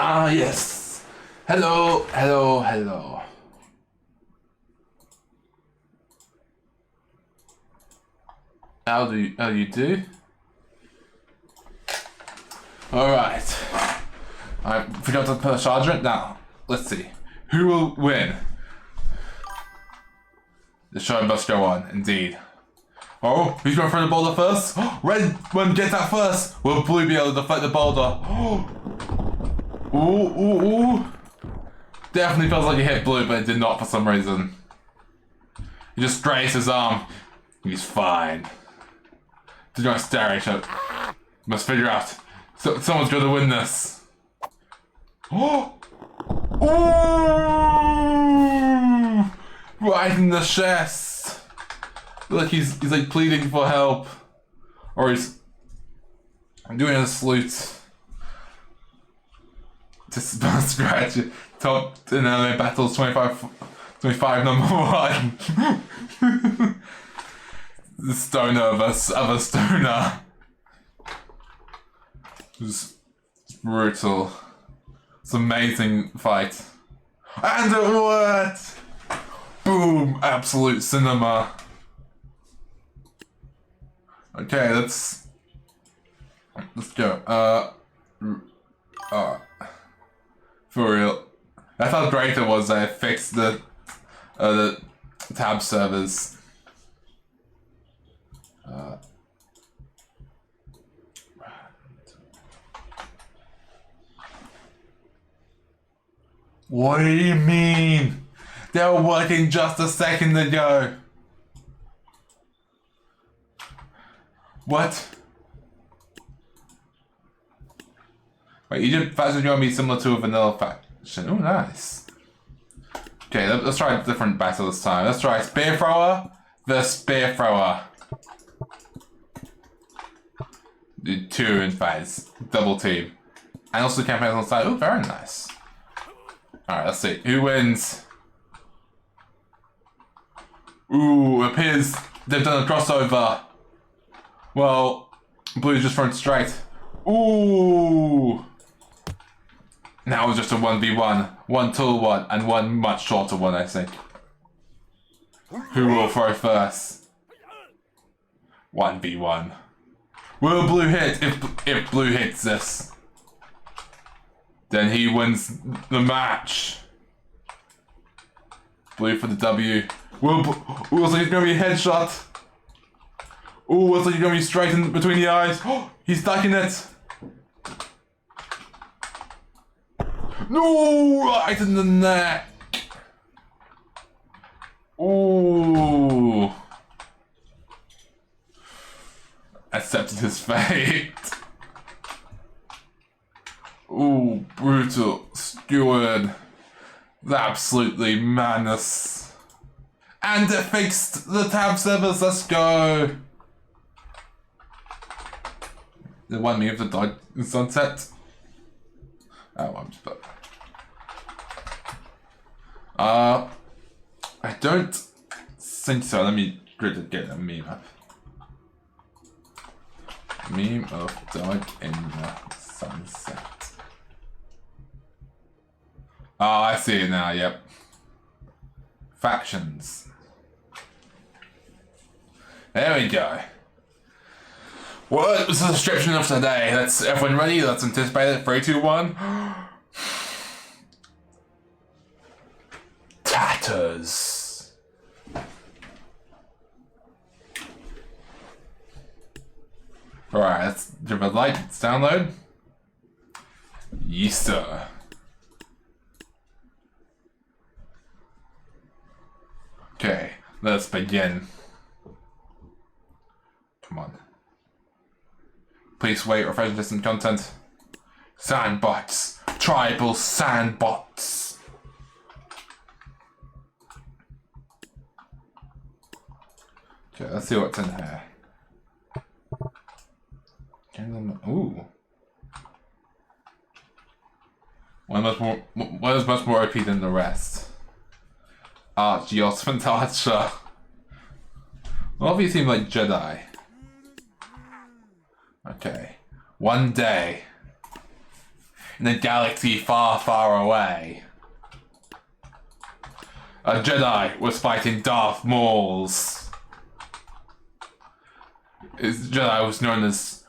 Ah, yes. Hello, hello, hello. How do you do? Alright. I forgot to put a charger. Now, let's see. Who will win? The show must go on, indeed. Oh, who's going for the boulder first? Red one gets that first. Will Blue be able to fight the boulder? Ooh. Definitely feels like he hit Blue, but it did not for some reason. He just grazed his arm. He's fine. Did not stare at each other. Must figure out. Someone's going to win this. Oh! Ooh! Right in the chest. Look, he's like pleading for help, or he's doing a salute. Just scratch it. Top in anime battles 25 number 1. The stoner of a stoner. It's brutal. It's an amazing fight. And it worked! Boom! Absolute cinema. Okay, let's go. For real. That's how great it was that I fixed the tab servers. What do you mean? They were working just a second ago. What? Wait, Egypt faction is going to be similar to a vanilla faction. Oh, nice. Okay, let's try a different battle this time. Let's try Spear Thrower versus Spear Thrower. Do 2 in phase. Double team. And also campaigns on the side. Oh, very nice. Alright, let's see. Who wins? Ooh, appears they've done a crossover. Well, Blue's just thrown straight. Ooh! Now it's just a 1v1. One tall one and one much shorter one, I think. Who will throw first? 1v1. Will Blue hit? If Blue hits this, then he wins the match. Blue for the W. Ooh, looks like he's gonna be a headshot. Ooh, looks like he's gonna be straight in between the eyes. Oh, he's ducking it. No, right in the neck. Ooh. Accepted his fate. Ooh, brutal. Skewered. Absolutely madness. And it fixed the tab servers. Let's go. The one me of the dog in sunset. Oh, I'm just. I don't think so. Let me get a meme up. Meme of dog in the sunset. Oh, I see it now, yep. Factions. There we go. What was the description of today? Let's everyone ready? Let's anticipate it. 3, 2, 1. Tatters. Alright, let's give it a like, let's download. Yes, sir. Okay, let's begin. Come on. Please wait, refresh distant content. Sandbots. Tribal sandbots. Okay, let's see what's in here. Ooh. One is much more OP than the rest. Archeos Fantasia. Well, you seem like Jedi. Okay. One day. in a galaxy far, far away, a Jedi was fighting Darth Mauls. This Jedi was known as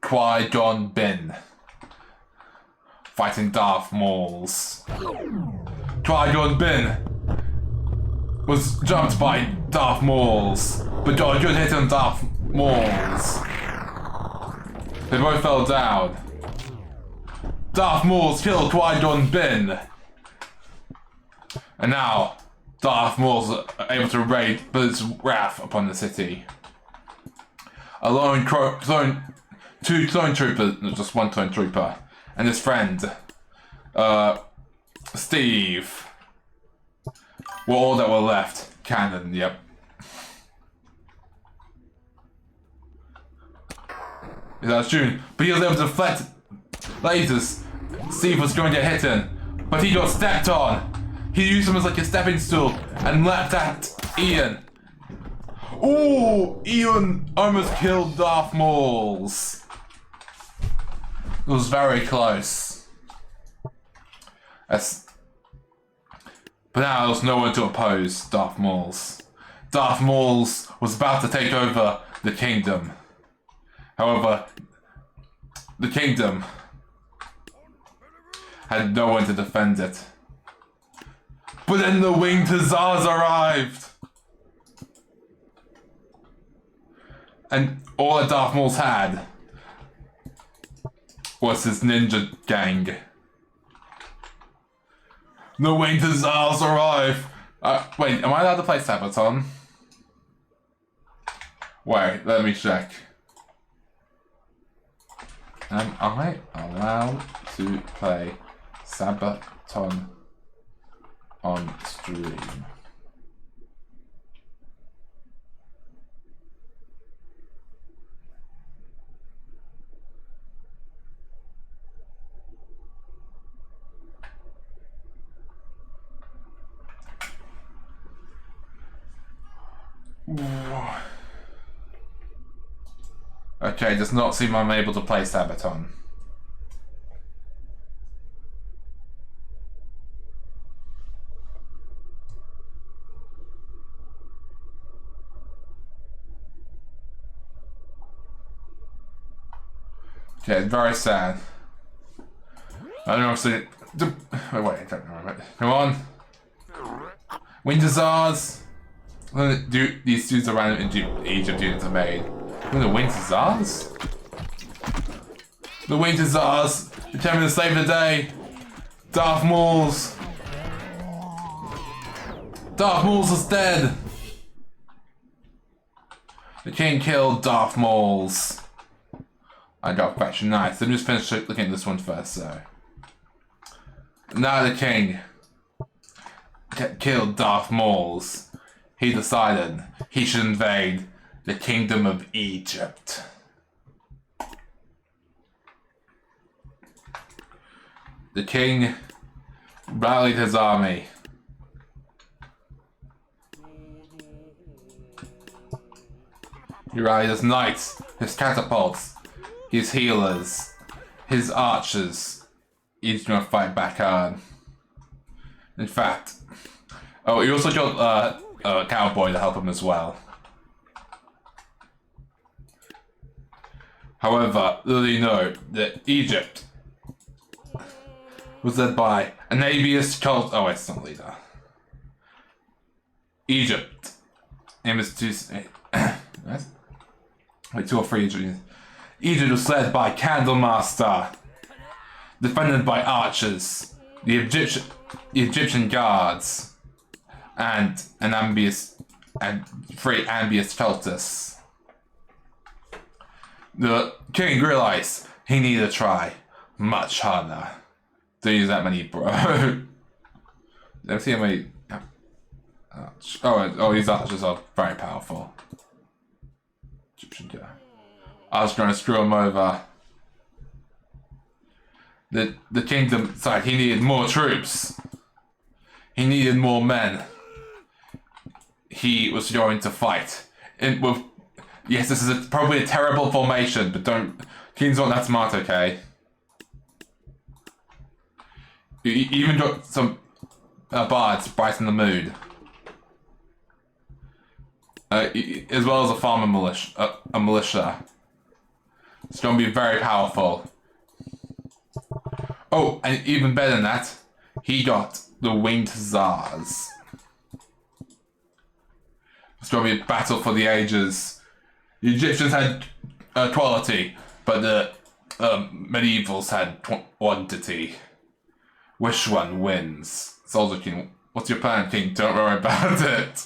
Qui-Gon Jinn, fighting Darth Mauls. Qui-Gon Jinn was jumped by Darth Mauls, but Jar Jar hit on Darth Mauls. They both fell down. Darth Mauls killed Qui-Gon Jinn. And now, Darth Maul's able to raid his wrath upon the city. Two clone troopers, not just one clone trooper, and his friend, Steve, were all that were left. Canon, yep. That's June, but he was able to deflect lasers. Steve was going to hit him, but he got stepped on. He used him as like a stepping stool and leapt at Ian. Ooh, Ian almost killed Darth Mauls. It was very close. But now there was no one to oppose Darth Mauls. Darth Mauls was about to take over the kingdom. However, the kingdom had no one to defend it. But then the winged hussars arrived! And all that Darth Mauls had was his ninja gang. The winged hussars arrive! Wait, am I allowed to play Sabaton? Wait, let me check. Am I allowed to play Sabaton on stream? Okay, does not seem I'm able to play Sabaton. Okay, very sad. I don't know if it's... Oh, wait, I don't remember it. Come on. Winged Hussars! These dudes around in Egypt units are made. The Winged Hussars? The Winged Hussars determined to save the day. Darth Mauls. Darth Mauls is dead. The king killed Darth Mauls. I got question nice. Let me just finish looking at this one first, so. Now the king killed Darth Mauls. He decided he should invade the kingdom of Egypt. The king rallied his army. He rallied his knights, his catapults, his healers, his archers. He's gonna fight back hard. In fact, oh, he also got a cowboy to help him as well. However, little you know that Egypt was led by Anabius cult. Oh, it's not leader. Egypt. Name is two. Wait, 2 or 3 Egypt. Egypt was led by Candlemaster, defended by archers, the Egyptian guards, and an Ambius and 3 Ambius Feltus. The king realized he needed to try much harder. Don't use that many, bro. Let's see how many. Oh, these archers are very powerful. Egyptian guy. I was going to screw him over. The kingdom decided he needed more troops. He needed more men. He was going to fight. Yes, this is probably a terrible formation, but don't... Kings aren't that smart, okay? You even got some bards to brighten the mood. As well as a farmer militia. A militia. It's going to be very powerful. Oh, and even better than that, he got the Winged Hussars. It's going to be a battle for the ages. The Egyptians had quality, but the medievals had quantity. Which one wins? Soldier King, what's your plan, King? Don't worry about it.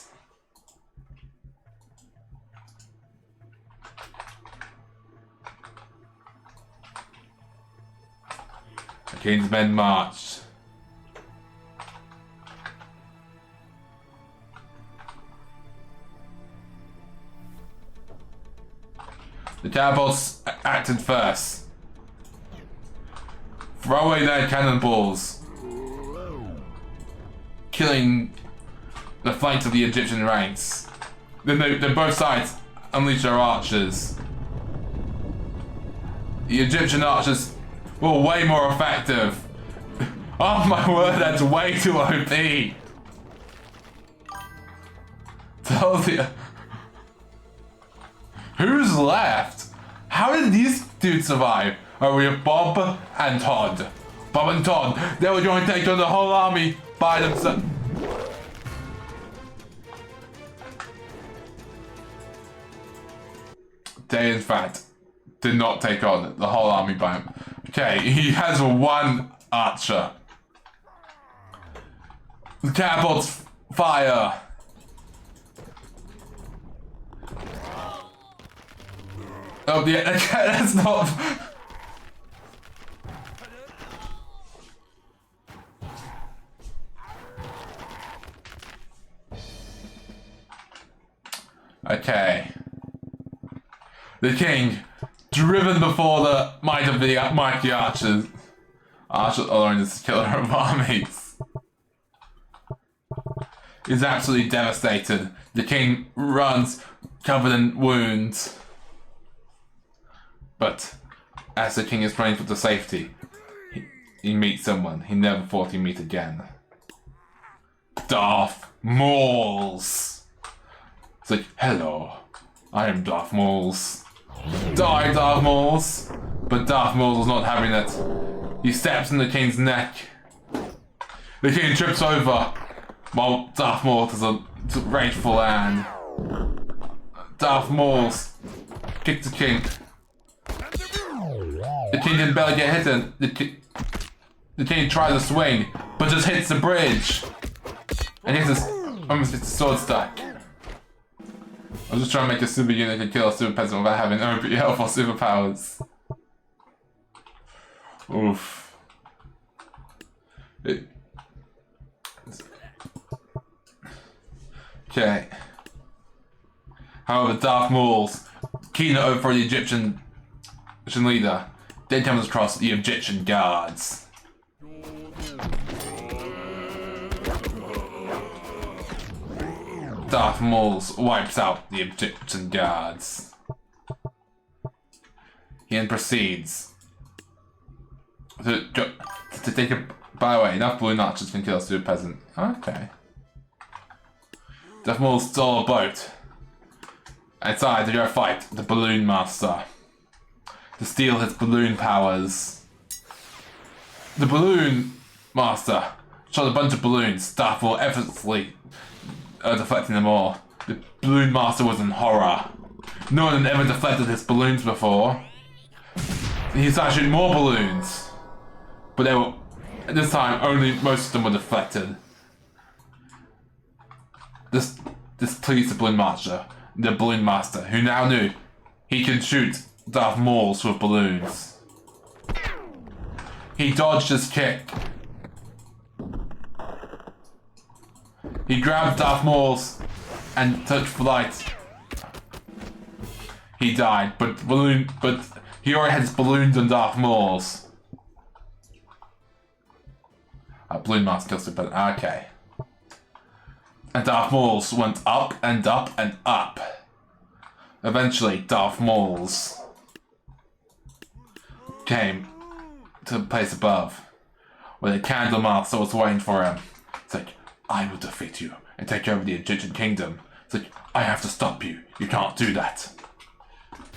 The King's men marched. The catapults acted first. Throw away their cannonballs, killing the flanks of the Egyptian ranks. Then both sides unleash their archers. The Egyptian archers were way more effective. Oh my word, that's way too OP. Told you. Who's left? How did these dudes survive? Oh, we have Bob and Todd. Bob and Todd, they were going to take on the whole army by themselves. They, in fact, did not take on the whole army by him. Okay, he has one archer. The catapults fire. Oh yeah, that's not. Okay. The king, driven before the might of the mighty archers. Archers alone is the killer of armies. Is absolutely devastated. The king runs covered in wounds. But as the king is praying for the safety, he meets someone he never thought he'd meet again. Darth Mauls. It's like, hello, I am Darth Mauls. Die, Darth Mauls. But Darth Mauls is not having it. He steps in the king's neck. The king trips over while Darth Mauls is a rageful hand. Darth Mauls kicks the king. The king didn't barely get hit, and the king tries to swing, but just hits the bridge. And almost hits the sword stack. I was just trying to make a super unit to kill a super peasant without having OP health or superpowers. Oof. Okay. However, Darth Mauls, keen over for the Egyptian leader, then comes across the Egyptian guards. Darth Mauls wipes out the Egyptian guards. He then proceeds to take a. By the way, enough balloon archers can kill a super peasant. Okay. Darth Mauls stole a boat and decided to go fight the Balloon Master to steal his balloon powers. The Balloon Master shot a bunch of balloons. Darth Maul effortlessly deflecting them all. The Balloon Master was in horror. No one had ever deflected his balloons before. He started shooting more balloons, but they were, at this time, only most of them were deflected. This pleased the Balloon Master, who now knew he could shoot Darth Mauls with balloons. He dodged his kick. He grabbed Darth Mauls and took flight. He died, but he already had his balloons on Darth Mauls. Balloon Master kills it, but okay. And Darth Mauls went up and up and up. Eventually, Darth Mauls came to the place above, where the Candlemaster was waiting for him. It's like, I will defeat you and take over the Egyptian kingdom. It's like, I have to stop you. You can't do that.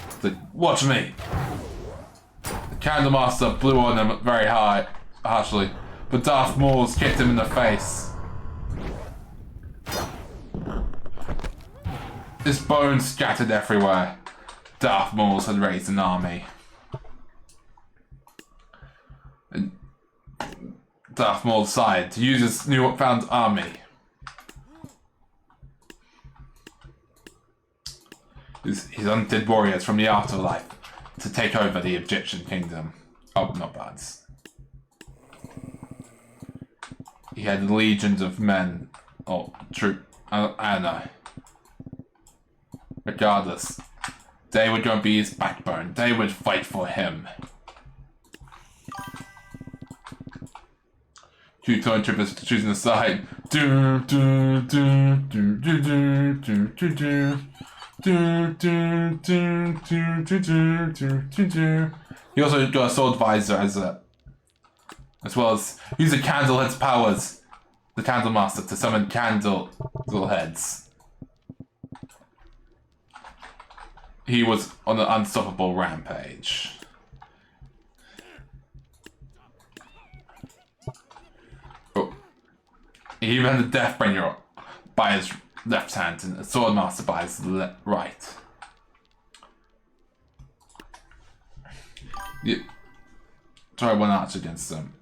It's like, watch me. The Candlemaster blew on him very harshly, but Darth Maul kicked him in the face. His bones scattered everywhere. Darth Maul had raised an army. And Darth Maul decided to use his newfound army. His undead warriors from the afterlife to take over the Egyptian kingdom. Oh, not bad. He had legions of men, or I don't know. Regardless, they were going to be his backbone. They would fight for him. Two stormtroopers choosing a side. Do do do do do do do do do. Do, do, do, do, do, do, do, do, do. He also got a sword visor as well as use the Candlehead's powers, the Candlemaster, to summon Candleheads. He was on an unstoppable rampage. Oh. He even had the Deathbringer by his left hand and the Swordmaster by his right. Yeah. Try one archer against them.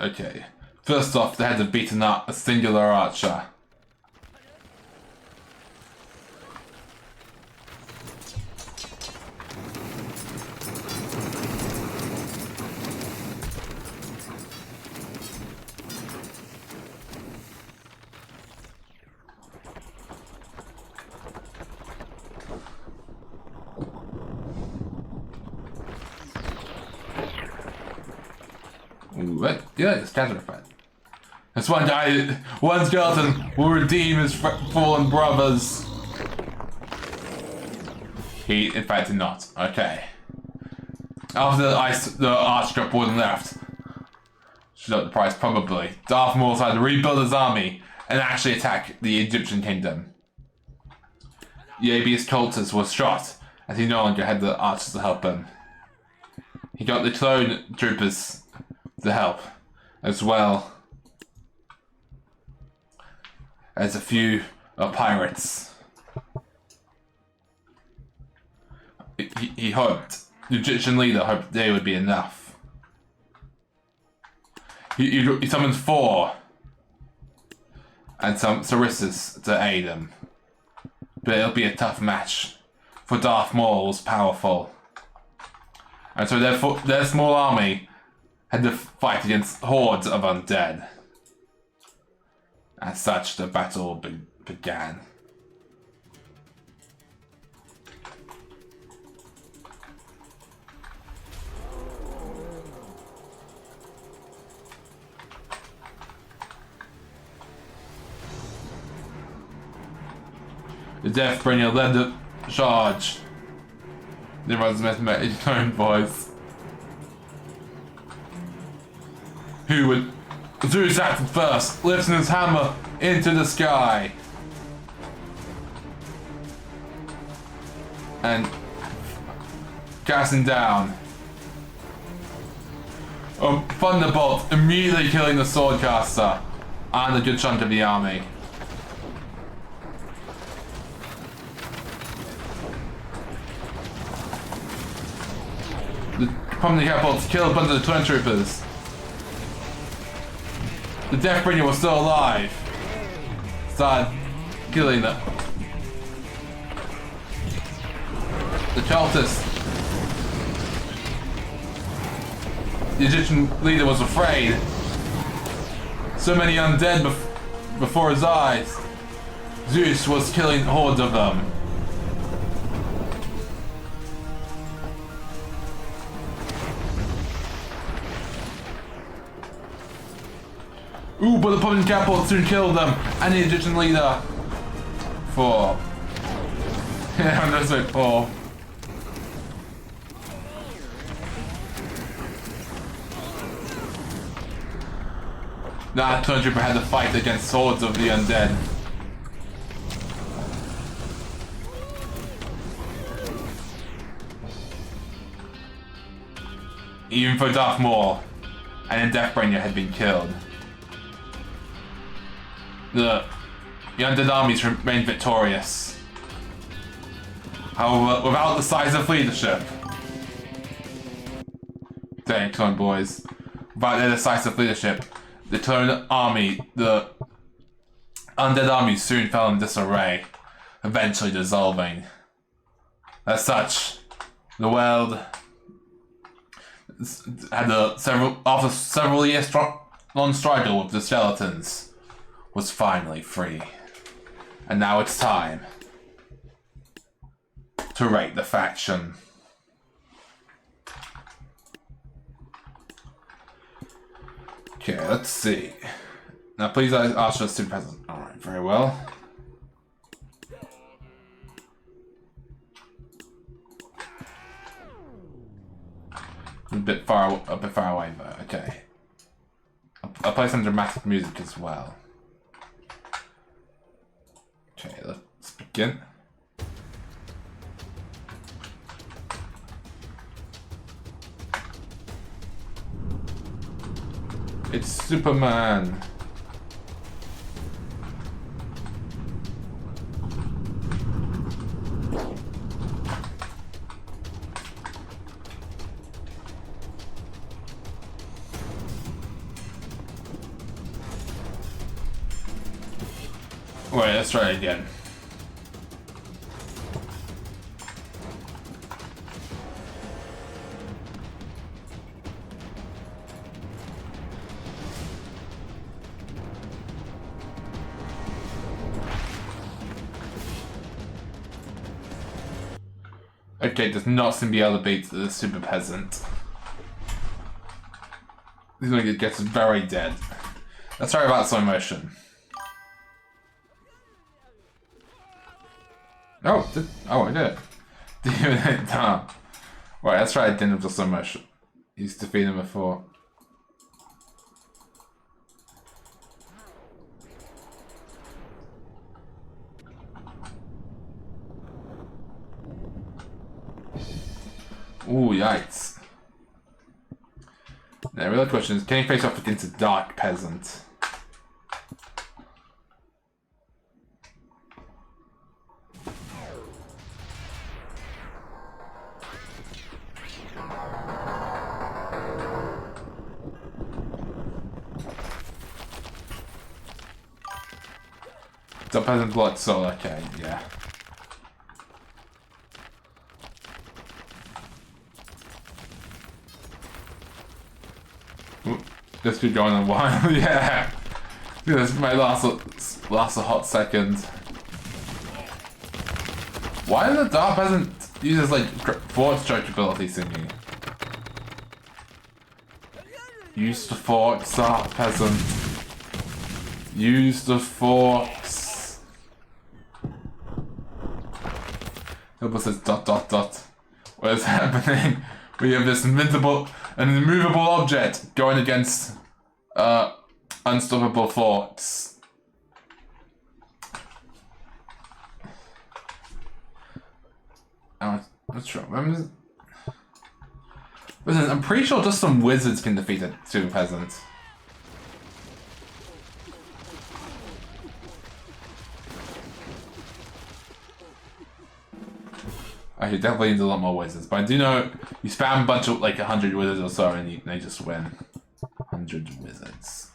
Okay. First off, they had to beat a singular archer. What? Yeah, it's scatter effect. This one guy, one skeleton will redeem his fallen brothers. He, in fact, did not. Okay. After the arch got pulled and left, should up the price probably. Darth Maul had to rebuild his army and actually attack the Egyptian kingdom. Yabi's cultist was shot, as he no longer had the archers to help him. He got the clone troopers to help, as well as a few pirates. He hoped, the Egyptian leader hoped they would be enough. He summoned 4 and some Sarissas to aid him. But it'll be a tough match, for Darth Maul was powerful. And so their small army had to fight against hordes of undead. As such, the battle began. The Deathbringer led the charge. Everyone's met his own voice. Who would... Zeus acted first, lifting his hammer into the sky. And casting down. Thunderbolt immediately killing the swordcaster and a good chunk of the army. The catapults killed a bunch of the twin troopers. The Deathbringer was still alive. Started killing them. The cultist. The Egyptian leader was afraid. So many undead before his eyes. Zeus was killing hordes of them. Ooh, but the Pumpkin Catapult soon killed them, and the Egyptian leader. 4. Yeah, I'm just like 4. That Clone Trooper had to fight against Swords of the Undead. Even for Darth Maul and then Deathbringer had been killed. The Undead armies remained victorious. However, without the decisive leadership. Dang, Clone Boys. Without their decisive leadership, the Clone Army, the Undead army soon fell in disarray, eventually dissolving. As such, the world had after several years long struggle with the skeletons, was finally free. And now it's time to rate the faction. Okay, let's see. Now please ask us to present. Alright, very well. A bit far away though, okay. I'll play some dramatic music as well. Okay, let's begin. It's Superman. Wait, let's try it again. Okay, does not seem to be able to beat the Super Peasant. He's gonna get very dead. Let's try about slow motion. Oh, I did it. Damn. Right, let's try again with the slow motion. He's defeated him before. Ooh, yikes. The real question is, can he face off against a Dark Peasant? Dark Peasant blood soul, okay, yeah. This could go on a while, yeah. This might last a hot second. Why does the Dark Peasant use like force strike ability thingy? Use the forks, Dark Peasant. Use the forks. Hilbert says ... What is happening? We have this an immovable object going against unstoppable forks. What's wrong? Listen, I'm pretty sure just some wizards can defeat a Super Peasant. Okay, definitely need a lot more wizards, but I do know you spam a bunch of like 100 wizards or so and they just win. 100 wizards.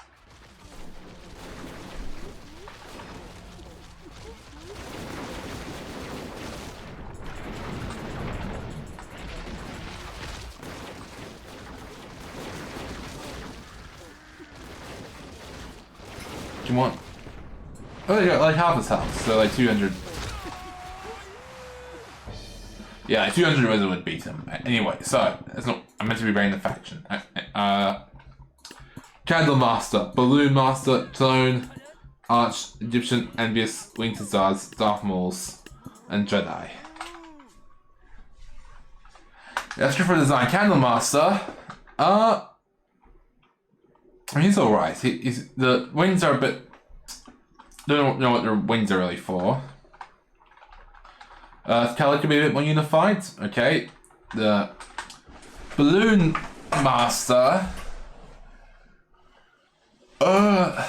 Do you want? Oh, they got like half his health, so like 200. Yeah, 200 wizard would beat him. Anyway, so it's not. I'm meant to be rating the faction. Candlemaster, Balloon Master, Clone, Arch, Egyptian, Envious, Winged Stars, Darth Mauls, and Jedi. Let's go for design. Candlemaster. He's alright. The wings are a bit... Don't know what the wings are really for. Colour can be a bit more unified. Okay. The Balloon Master. I'm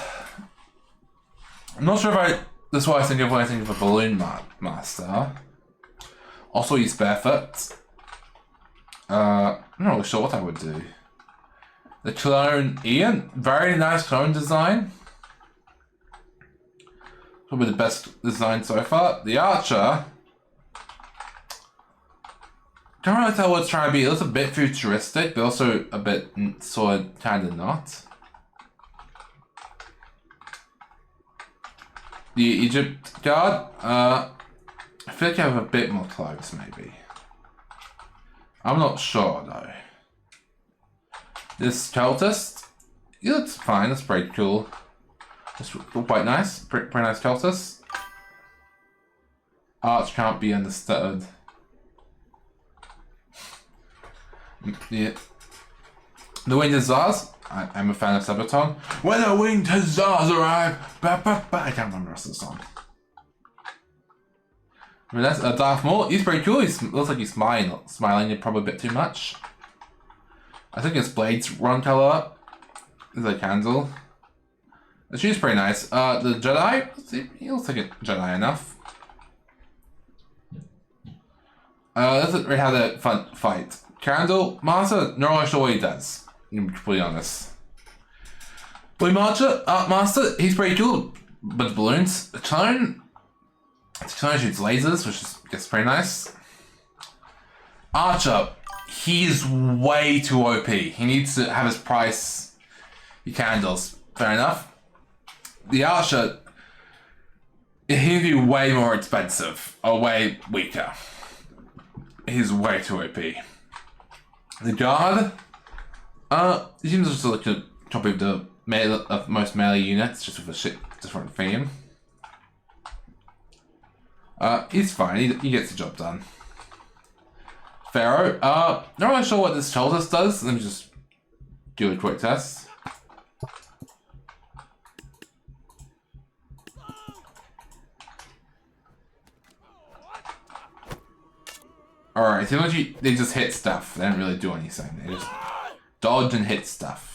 not sure if that's what I think of when I think of a Balloon Master. Also, he's barefoot. I'm not really sure what I would do. The clone Ian, very nice clone design. Probably the best design so far. The Archer. Can't really tell what it's trying to be. It looks a bit futuristic, but also a bit sort of kind of not. The Egypt guard. I feel like I have a bit more clothes, maybe. I'm not sure though. This cultist, he looks fine. That's pretty cool. That's quite nice. Pretty nice cultist. Arch can't be understood. Yeah. The Winged Hussars. I'm a fan of Sabaton. When the Winged Hussars arrive, I can't remember the rest of the song. I mean, that's Darth Maul. He's pretty cool. He looks like he's smiling probably a bit too much. I think his blades run color is a candle. She's pretty nice. The Jedi, he looks like a Jedi enough. Doesn't really have a fun fight. Candle Master, not really sure what he does. To be completely honest. Blue Master, he's pretty cool. But balloons, the clone shoots lasers, which is I guess pretty nice. Archer. He's way too OP. He needs to have his price. He candles. Fair enough. The Archer, he'd be way more expensive or way weaker. He's way too OP. The Guard, he seems just like a copy of the most melee units, just with a different theme. He's fine. He gets the job done. Pharaoh, not really sure what this Cultist does. Let me just do a quick test. Alright, so they just hit stuff. They don't really do anything. They just dodge and hit stuff.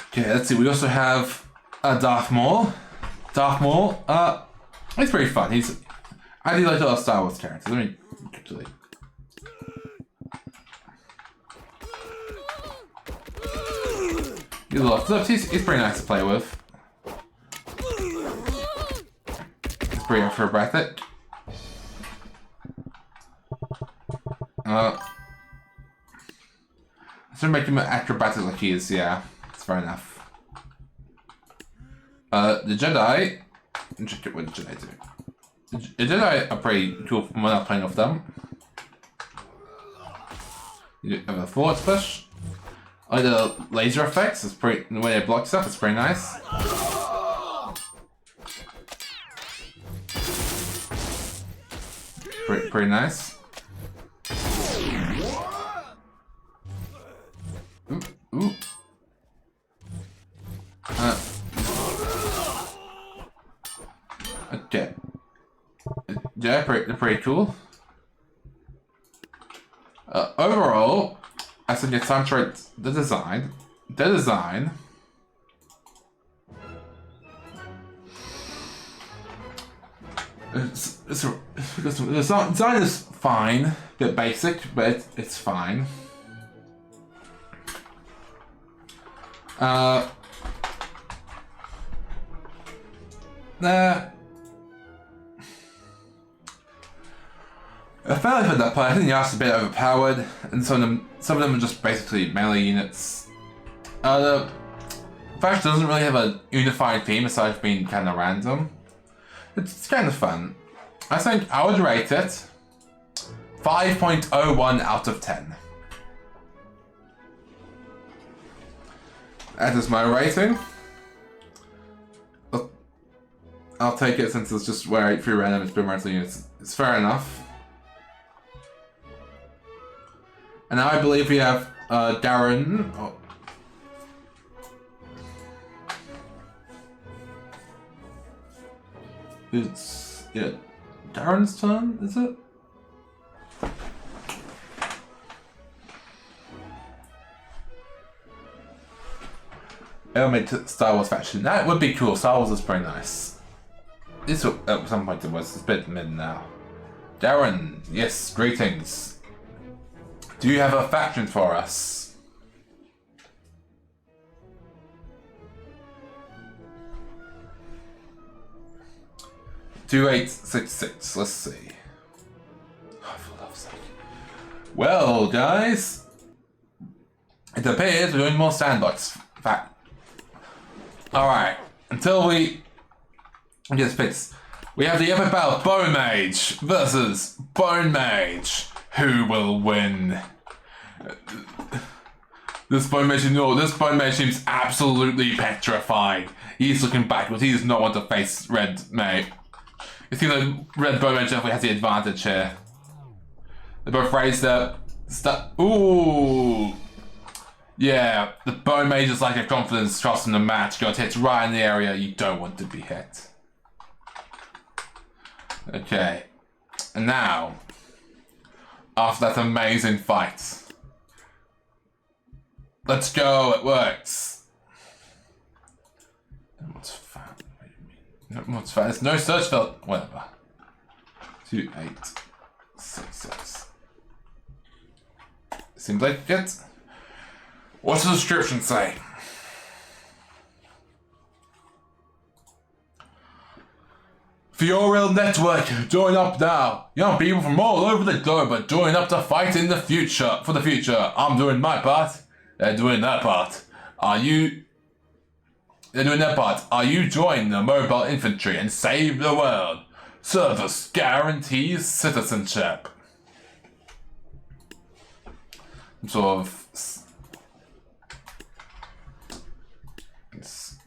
Okay, let's see. We also have Darth Maul. Darth Maul, he's pretty fun. I do like a lot of Star Wars characters. Let me quickly. He's a lot of stuff. He's pretty nice to play with. He's pretty acrobatic. So make him acrobatic like he is, yeah. It's fair enough. The Jedi. Check out what the Jedi do. The Jedi are pretty cool when I'm playing with them. You have a forward push. I like the laser effects. It's pretty. The way they block stuff is pretty nice. Pretty nice. Ooh. Okay. Yeah, pretty cool. Overall, I think it's time to rate the design. The design. The design is fine, a bit basic, but it's fine. I felt like at that point, I think the art's a bit overpowered, and some of them are just basically melee units. The faction doesn't really have a unified theme aside from being kind of random. It's kind of fun. I think I would rate it 5.01 out of 10. That is my rating. I'll take it since it's just where 3 random experimental units. It's fair enough. And now I believe we have Darren. Oh. It's Darren's turn, is it? Made Star Wars faction. That would be cool. Star Wars is pretty nice. This at some point it was. It's a bit mid now. Darren, yes, greetings. Do you have a faction for us? $2866. Let's see. Oh, for love's sake. Well, guys, it appears we're doing more sandbox. Alright, until we get fixed, we have the epic battle Bone Mage versus Bone Mage. Who will win? This Bone Mage seems absolutely petrified. He's looking backwards. He does not want to face Red Mage. It seems like Red Bone Mage definitely has the advantage here. They're both raised up. Ooh. Yeah, the Bone Mage is like a confidence trust in the match. Got hit right in the area you don't want to be hit. Okay. And now, after that amazing fight, let's go, it works. What's fat? What do you mean? What's fat? There's no search field. Whatever. 2866. Seems like it. What's the description say? Fioril Network, join up now. Young people from all over the globe are joining up to fight in the future. For the future, I'm doing my part. They're doing their part. They're doing their part. Are you joining the mobile infantry and save the world? Service guarantees citizenship.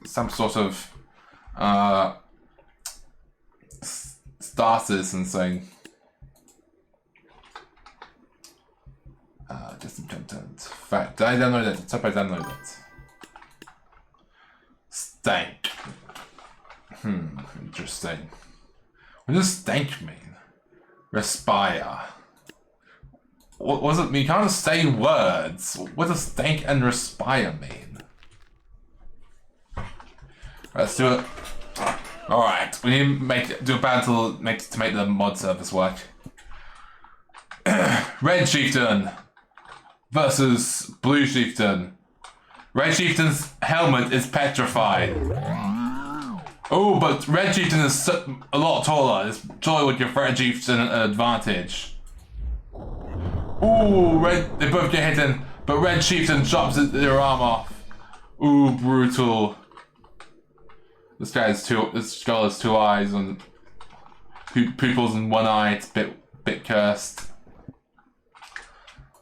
Some sort of starters and saying just content. Fact, did I download it? Let's hope I download it. Stank. Interesting. What does stank mean? Respire. What does it mean? You can't just say words. What does stank and respire mean? Let's do it. Alright, we need to do a battle to make the mod service work. Red Chieftain versus Blue Chieftain. Red Chieftain's helmet is petrified. Oh, but Red Chieftain is a lot taller. It's surely would give Red Chieftain an advantage. Ooh, they both get hit in, but Red Chieftain chops their arm off. Ooh, brutal. This skull has 2 eyes and pupils in 1 eye. It's a bit cursed.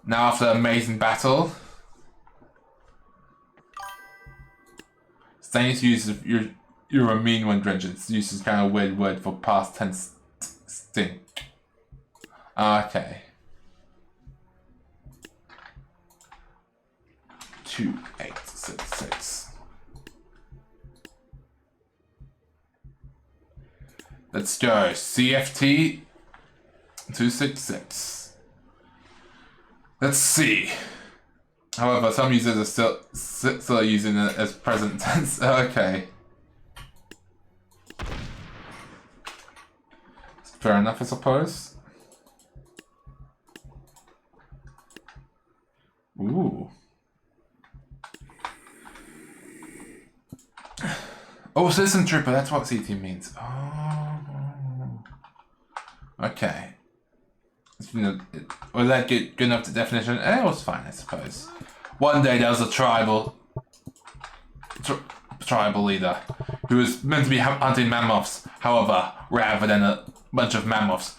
Now after an amazing battle, Stainless uses you're a mean one, Dredge. It's used as kind of weird word for past tense stink. Okay. 2866. Let's go. CFT 266. Let's see. However, some users are still using it as present tense. Okay. Fair enough, I suppose. Ooh. Oh, Citizen Trooper, that's what CT means. Oh. Okay. Was that good enough to definition? It was fine, I suppose. One day there was a tribal leader who was meant to be hunting mammoths. However, rather than a bunch of mammoths,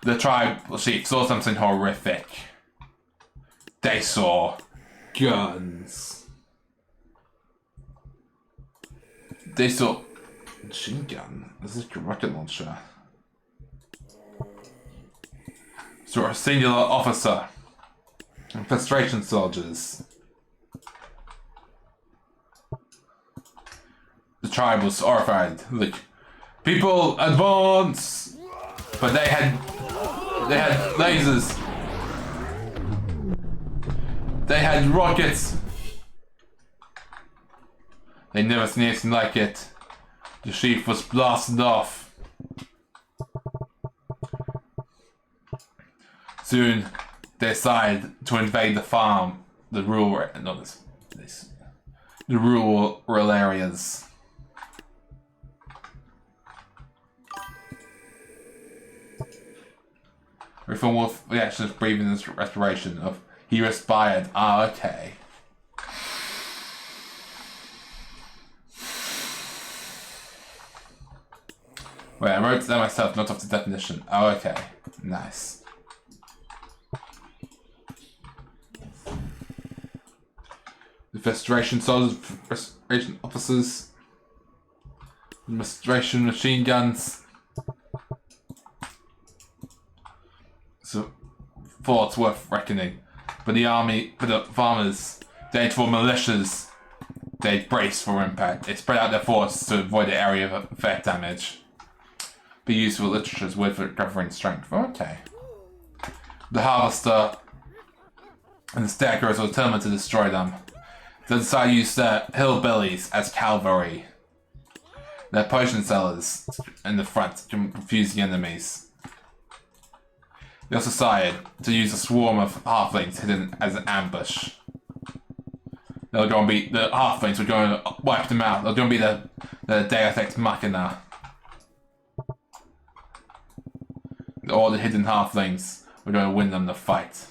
the tribal chief saw something horrific. They saw guns. They saw machine gun. This is a rocket launcher. So a singular officer. Infiltration soldiers. The tribe was horrified. Like, people advance! But they had lasers. They had rockets. They never seen anything like it. The chief was blasted off. Soon, they decided to invade the farm, the rural areas. Reform with reaction of breathing and respiration of he respired. Ah, okay. Wait, I wrote that myself, not off the definition. Oh, okay. Nice. The frustration soldiers, frustration officers, demonstration machine guns. So, thoughts worth reckoning. For the army, for the farmers, they for militias, they brace for impact. They spread out their force to avoid the area of effect damage. Be used for literature's word for recovering strength. Okay. The harvester and the stackers are determined to destroy them. They decide to use their hillbillies as cavalry. They're potion sellers in the front to confuse the enemies. They also decided to use a swarm of halflings hidden as an ambush. They're going to be the halflings. We're going to wipe them out. They're going to be the Deus Ex Machina. All the hidden halflings. We're going to win them the fight.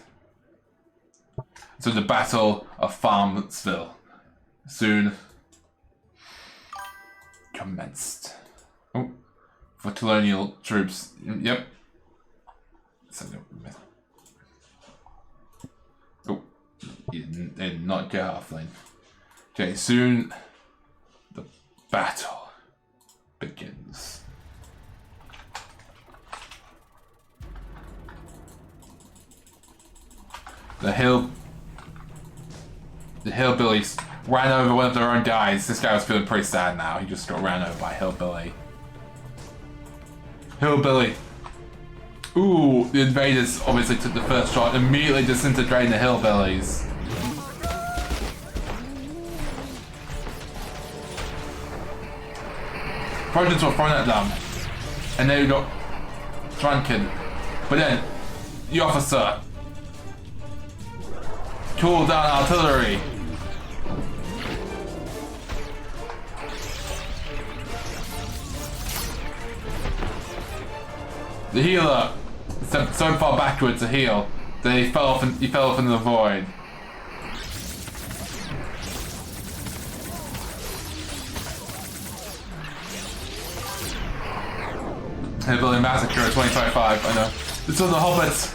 So the Battle of Farmsville soon commenced. Oh, for colonial troops. Yep. Oh, you did not get halfling. Okay, soon the battle begins. The hillbillies ran over one of their own guys. This guy was feeling pretty sad now. He just got ran over by a hillbilly. Hillbilly. Ooh, the invaders obviously took the first shot, immediately disintegrating the hillbillies. Projects were thrown at them, and they got drunken. But then, the officer called down artillery. The healer stepped so far backwards to heal that he fell off into the void. Hillbilly Massacre 2025, I know. It's on the hobbits.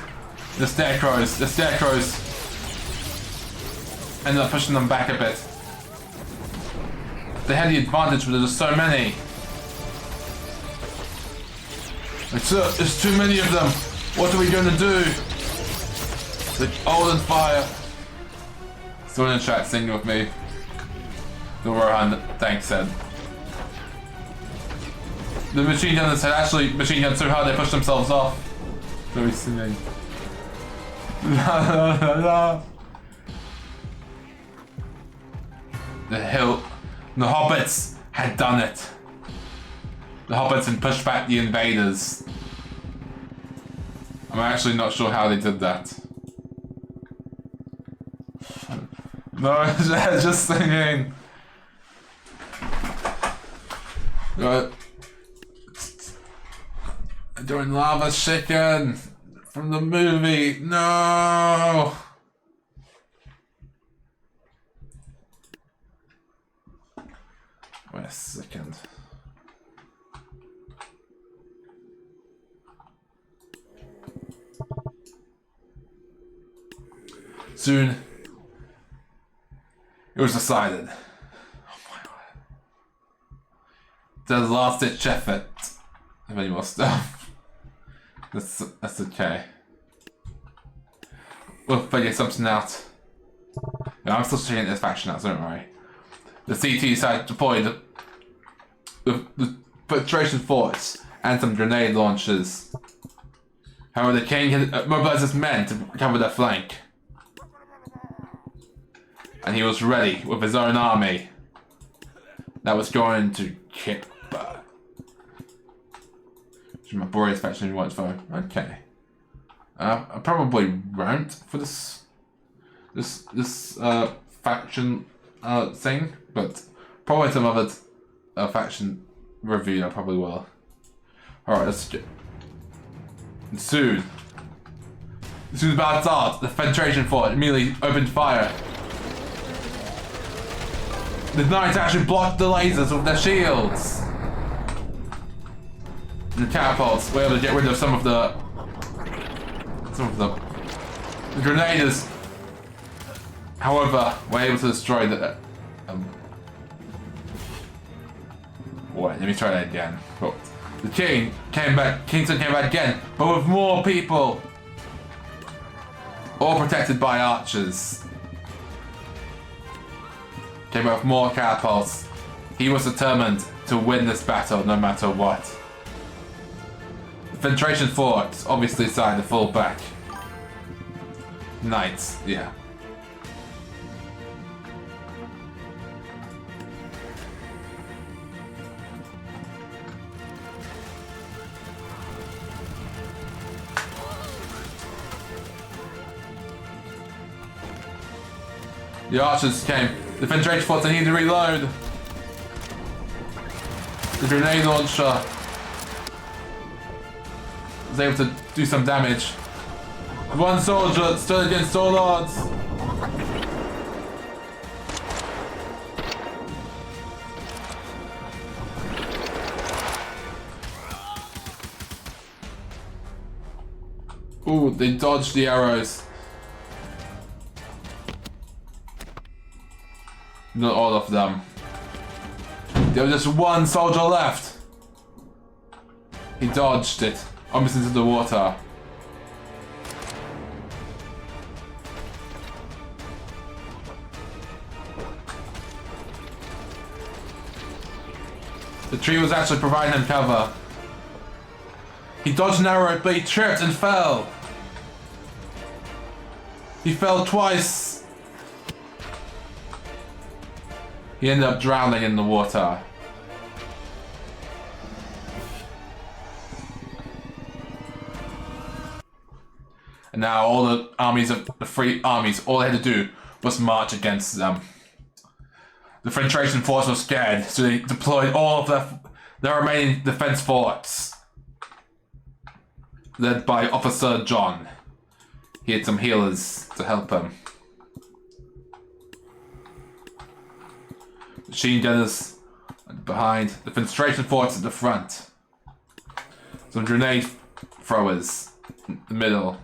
The scarecrows ended up pushing them back a bit. They had the advantage, but there's so many. There's too many of them. What are we going to do? The Olden Fire. Someone in the chat singing with me. The Rohan, thanks, said. The machine gunners had actually machine gunned so hard they pushed themselves off. So he's singing. La la la la. The hobbits had done it. The hobbits had pushed back the invaders. I'm actually not sure how they did that. No, just singing. Right. Doing Lava Chicken from the movie. No. Wait a second. Soon, it was decided. Oh my God. the last ditch effort. Have any more stuff? That's okay. We'll figure something out. Yeah, I'm still checking this faction out, so don't worry. The CT decided to deploy the Federation force and some grenade launchers. However, the king had mobilized his men to cover their flank. And he was ready with his own army that was going to kick butt. My Boreas faction wants phone. Okay. I probably won't for this faction thing, but probably some other faction review I probably will. Alright, let's get soon. As soon as battle starts, the Federation fort immediately opened fire. The knights actually blocked the lasers with their shields. The catapults were able to get rid of some of the grenaders. However, we're able to destroy the. Wait, let me try that again. Oh. The Kingston came back again, but with more people, all protected by archers. Came out with more catapults. He was determined to win this battle no matter what. The Federation fort obviously decided to fall back. Knights, yeah. The archers came. The Federation force needed to reload. The grenade launcher was able to do some damage. One soldier stood against all odds. Ooh, they dodged the arrows. Not all of them. There was just one soldier left. He dodged it, almost into the water. The tree was actually providing him cover. He dodged an arrow, but he tripped and fell. He fell twice. He ended up drowning in the water. And now all the armies of the three armies, all they had to do was march against them. The Federation force was scared, so they deployed all of their remaining defense forts, led by Officer John. He had some healers to help him. Machine gunners behind, the Federation force at the front. Some grenade throwers in the middle.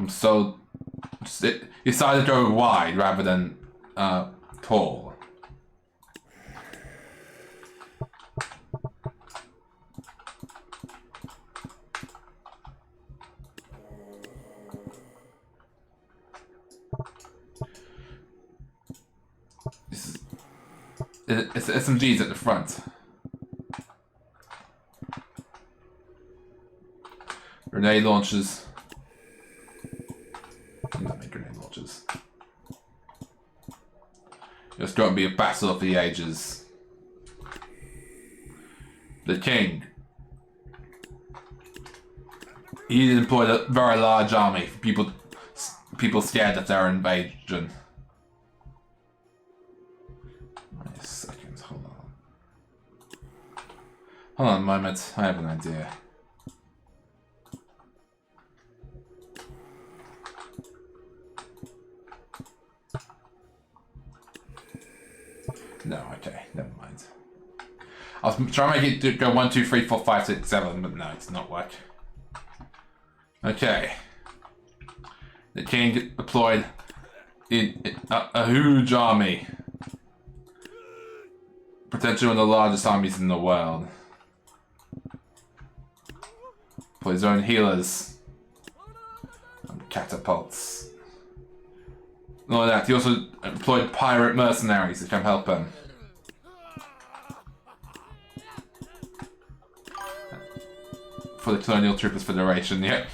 So he decided to go wide rather than tall. It's SMGs at the front. Grenade launchers. Not many grenade launchers. It's going to be a battle of the ages. The king. He employed a very large army for people scared of their invasion. Hold on a moment, I have an idea. No, okay, never mind. I was trying to make it go 1, 2, 3, 4, 5, 6, 7, but no, it's not work. Okay. The king deployed in a huge army potentially one of the largest armies in the world. For his own healers. And catapults. Not only that, he also employed pirate mercenaries to come help him. For the Colonial Troopers Federation, yep.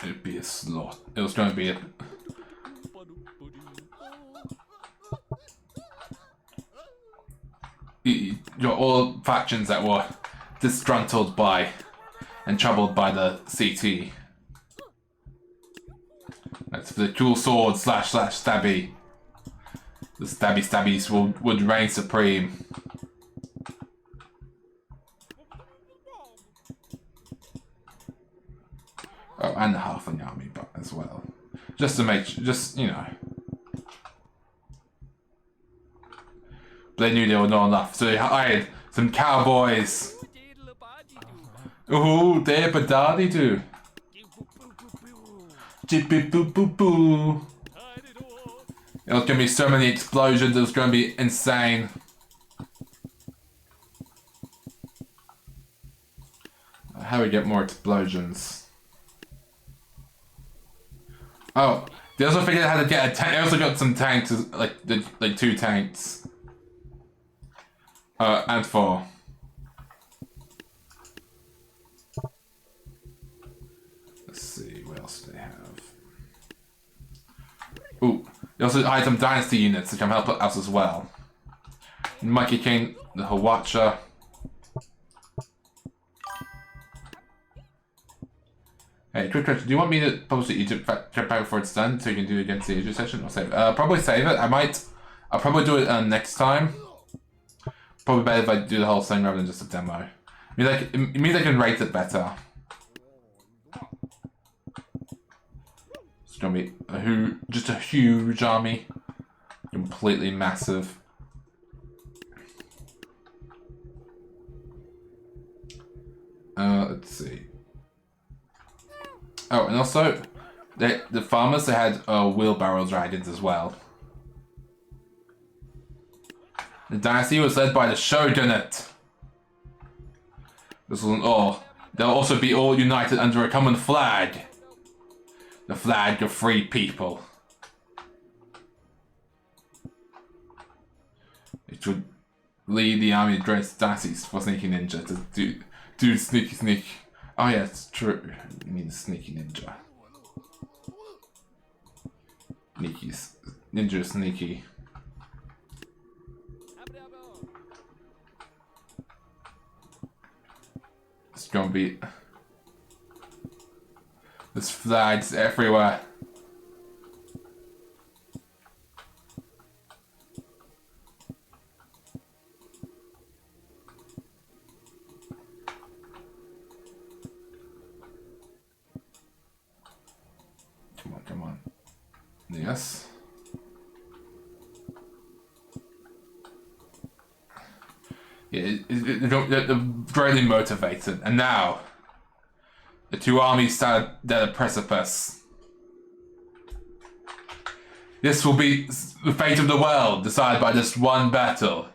It'd be a slaughter. It was going to be a... You're all factions that were disgruntled by and troubled by the CT. That's the dual sword slash stabby. The stabbies would reign supreme. Oh, and half an army as well. Just to make, you know. But they knew they were not enough, so they hired some cowboys. Ooh, they badadi do. Jippy boo boo boo. It was gonna be so many explosions, it was gonna be insane. How do we get more explosions? Oh, they also figured out how to get a tank. They also got some tanks, like 2 tanks. And 4. Let's see, what else do they have? Ooh, they also hired some dynasty units to come help us as well. Monkey King, the Hawacha. Hey, quick question, do you want me to publish the Egypt trip out before it's done so you can do it against the Egypt session or save it? Probably save it. I'll probably do it next time. Probably better if I do the whole thing rather than just a demo. It means I can rate it better. It's gonna be just a huge army. Completely massive. Let's see. Oh, and also, the farmers, they had wheelbarrow dragons as well. The dynasty was led by the Shogunate. This wasn't all. They'll also be all united under a common flag. The flag of free people. It would lead the army of great dynasties for Sneaky Ninja to do sneaky. Oh yeah, it's true. You mean Sneaky Ninja. Ninja sneaky. It's gonna be... There's flags everywhere. Come on. Yes. Yeah, they're greatly motivated, and now the 2 armies stand at a precipice. This will be the fate of the world, decided by just one battle.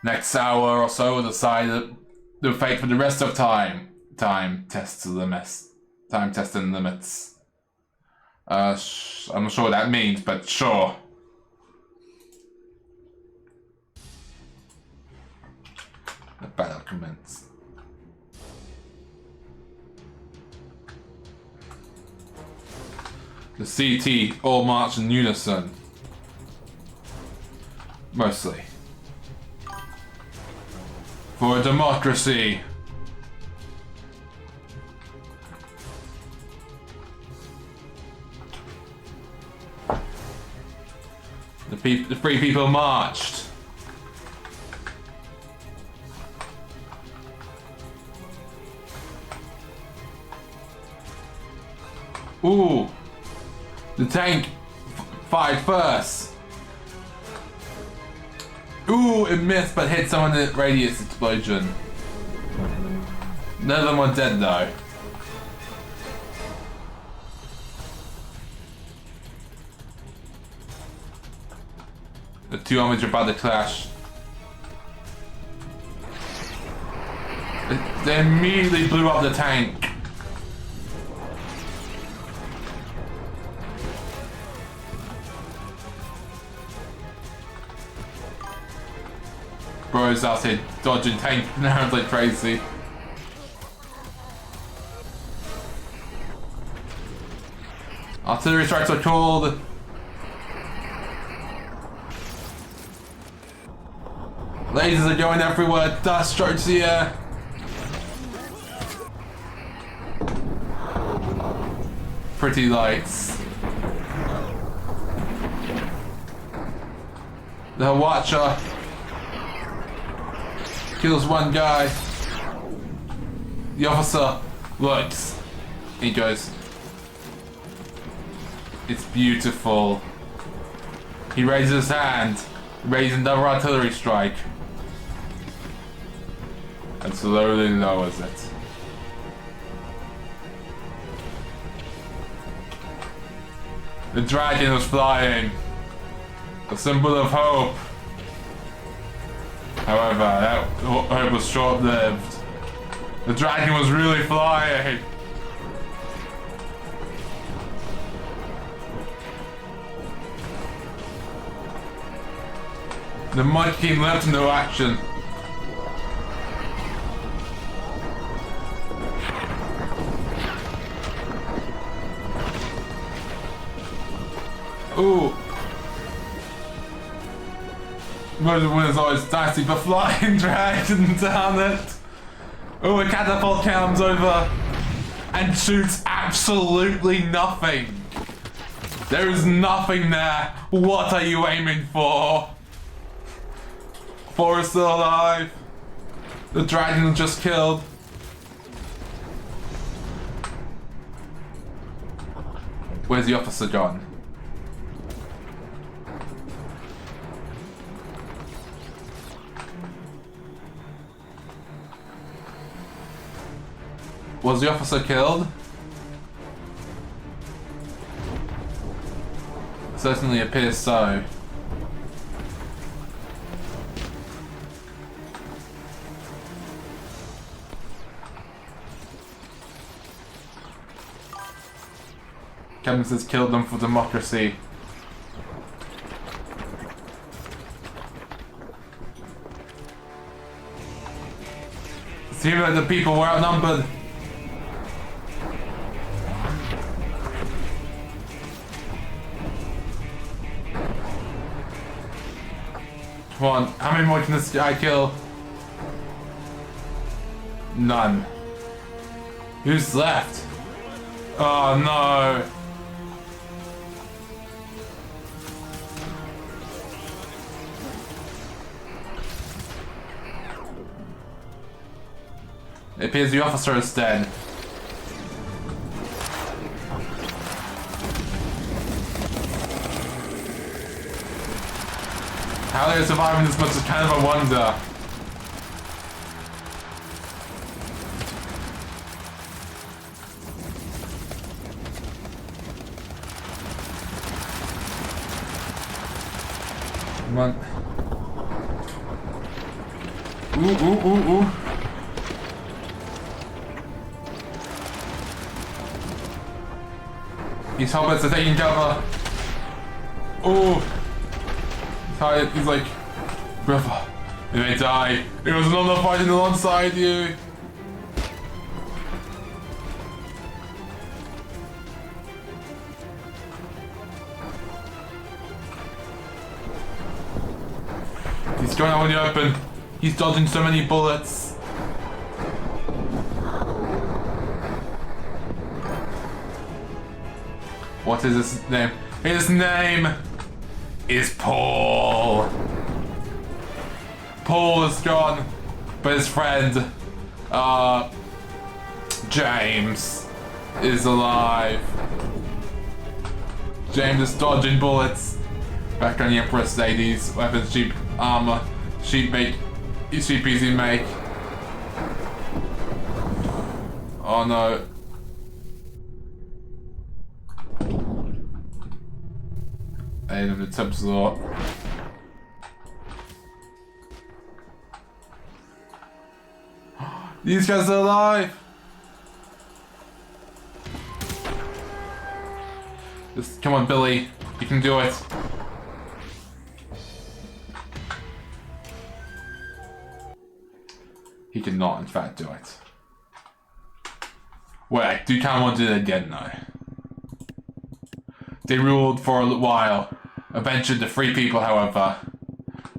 Next hour or so will decide the fate for the rest of time. Time testing limits. I'm not sure what that means, but sure. The battle commences. The CT all march in unison. Mostly. For democracy. The free people marched. Ooh. The tank fired first. Ooh, it missed but hit someone in the radius explosion. None of them are dead though. The two armies are about to clash. They immediately blew up the tank. Bro's out here dodging tank now like crazy. Artillery strikes are called. Lasers are going everywhere. Dust strikes the air. Pretty lights. The Watcher kills one guy. The officer looks. He goes. It's beautiful. He raises his hand, raises another artillery strike, and slowly lowers it. The dragon was flying, a symbol of hope. However, that hope was short-lived. The dragon was really flying. The Mud King leapt into action. Ooh. Most winners always dicey, but flying dragon down it. Oh, a catapult comes over and shoots absolutely nothing. There is nothing there. What are you aiming for? Four is still alive. The dragon was just killed. Where's the officer gone? Was the officer killed? Certainly appears so. Captain says kill them for democracy. It seems like the people were outnumbered. Come on, how many more can this guy kill? None. Who's left? Oh no. It appears the officer is dead. How they're surviving this much is kind of a wonder. Come on. Ooh, ooh, ooh, ooh. These hobbits are taking cover. Oh, he's like, brother, you may die. It was another fighting alongside you. He's going out in the open. He's dodging so many bullets. What is his name? His name is Paul. Paul is gone, but his friend, James, is alive. James is dodging bullets. Back on the Empress ladies, weapons, cheap armor, cheap easy make. Oh no. End of the Templar. These guys are alive! Just, come on, Billy. You can do it. He did not, in fact, do it. Wait, I do kind of want to do it again, though. They ruled for a while. Eventually, the free people, however,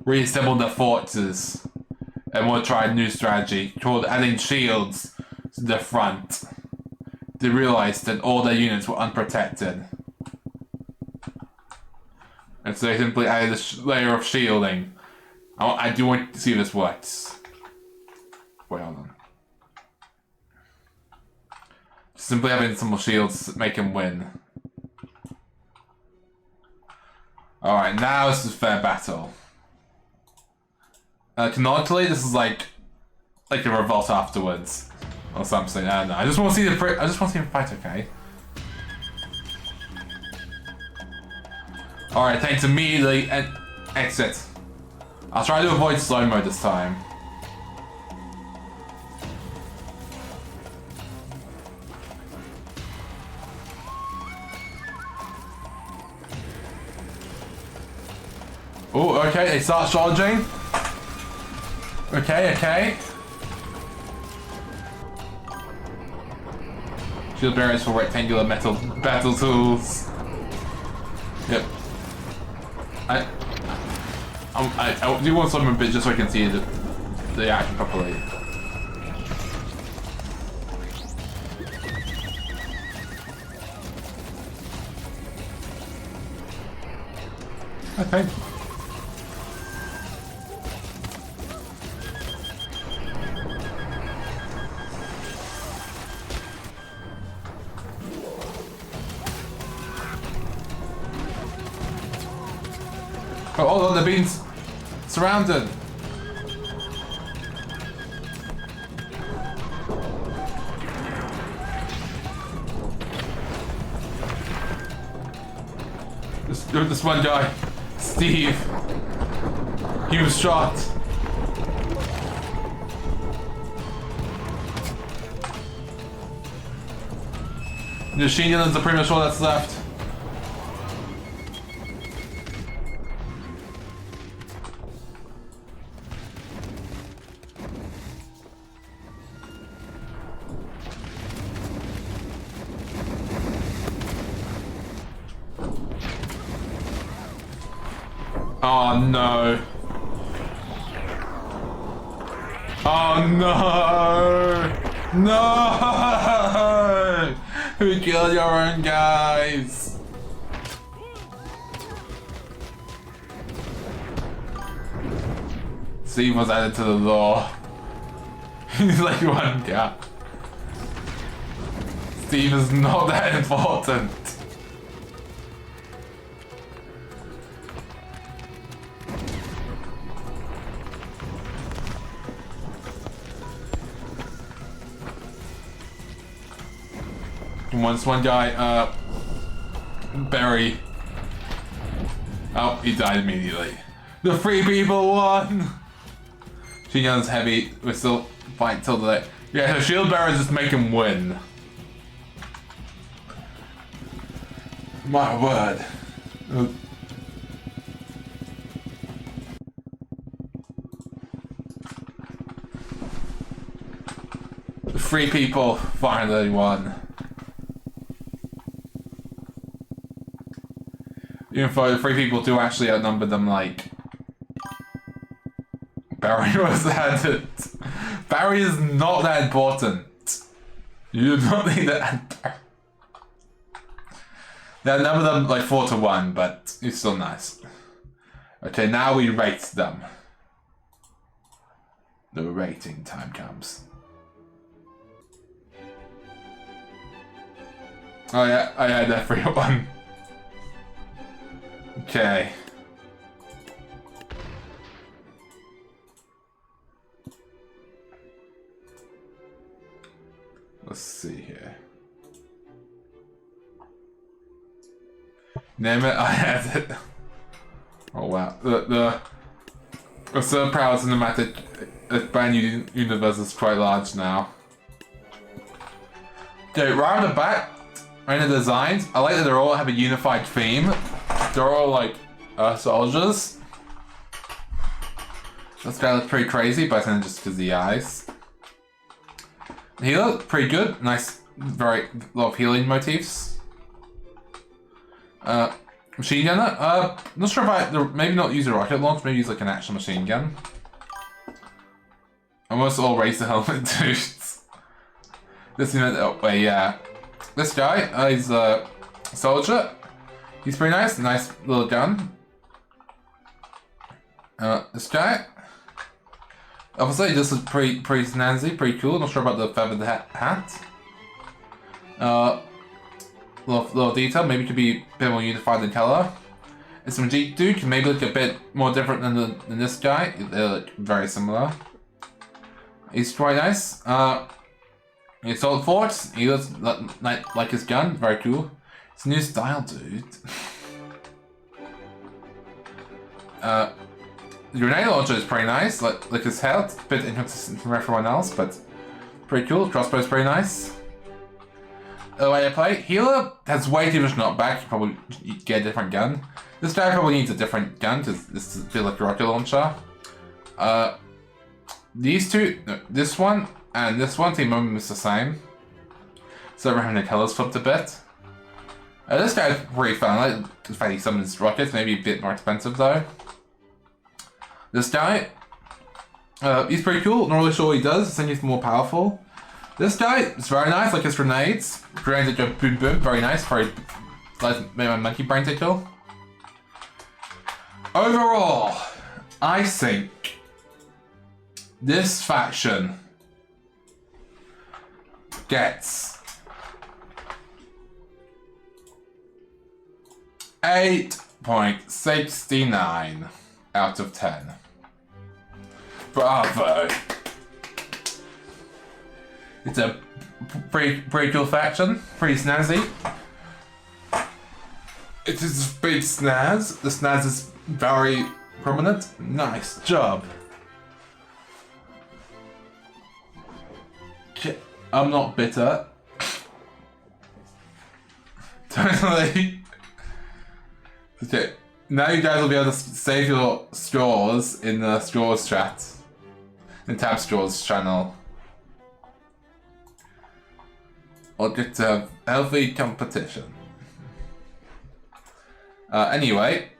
reassembled their forces and will try a new strategy called adding shields to the front. They realized that all their units were unprotected. And so they simply added a layer of shielding. I do want to see if this works. Wait, hold on. Simply having some more shields make him win. Alright, now this is fair battle. Canonically, this is like a revolt afterwards. Or something, I don't know. I just want to see him fight, okay? Alright, thanks, immediately exit. I'll try to avoid slow-mo this time. Oh, okay, they start charging. Okay. Shield barriers for rectangular metal battle tools. Yep. I do want some a bit just so I can see the action properly. Okay. Oh, hold on, they're being surrounded. This one guy, Steve, he was shot. The machine guns are pretty much all that's left. Oh no. Oh no! No! Who killed your own guys? Steve was added to the law. He's like one guy. Steve is not that important. Once one guy, Barry. Oh, he died immediately. The free people won! Machine gun's heavy, we're still fighting till the... Yeah, so shield bearers just make him win. My word. The free people finally won. Even though the free people do actually outnumber them, like... Barry was added. Barry is not that important. You do not need to add Barry. They outnumber them like 4-1, but it's still nice. Okay, now we rate them. The rating time comes. Oh yeah, I had everyone. Okay. Let's see here. Name it, I had it. Oh wow. The Sir Proud Cinematic this brand new universe is quite large now. Dude, right on the back, right in the designs, I like that they all have a unified theme. They're all like soldiers. This guy looks pretty crazy, but then just because of the eyes. He looks pretty good. Nice, very lot of healing motifs. Machine gunner. Not sure if maybe not use a rocket launch. Maybe use like an actual machine gun. Almost all racer helmet dudes. This event. Oh wait, yeah. This guy, he's a soldier. He's pretty nice. Nice little gun. This guy. Obviously, this is pretty snazzy, pretty cool. Not sure about the feathered hat. Little detail. Maybe it could be a bit more unified in color. This Majik dude can maybe look a bit more different than this guy. They look very similar. He's quite nice. He's Assault Force. He looks like his gun. Very cool. It's a new style, dude. The grenade launcher is pretty nice, like his health, a bit inconsistent from everyone else, but pretty cool. Crossbow's pretty nice. The way I play, healer has way too much knockback. You probably get a different gun. This guy probably needs a different gun because this feels like a rocket launcher. These two, no, this one and this one, team moment is the same. So we're having the colors flipped a bit. This guy's pretty fun. I like the fact he summons rockets, maybe a bit more expensive though. This guy, he's pretty cool. Not really sure what he does. I think he's more powerful. This guy is very nice, like his grenades. Grenades that go boom boom, very nice. Very like made my monkey brain tickle. Overall, I think this faction gets 8.69 out of 10. Bravo! It's a pretty cool faction, pretty snazzy. It is a big snaz. The snaz is very prominent. Nice job. I'm not bitter. Totally. Okay. Now you guys will be able to save your scores in the scores chat. In Tab Scores channel. Or get to have healthy competition. Anyway.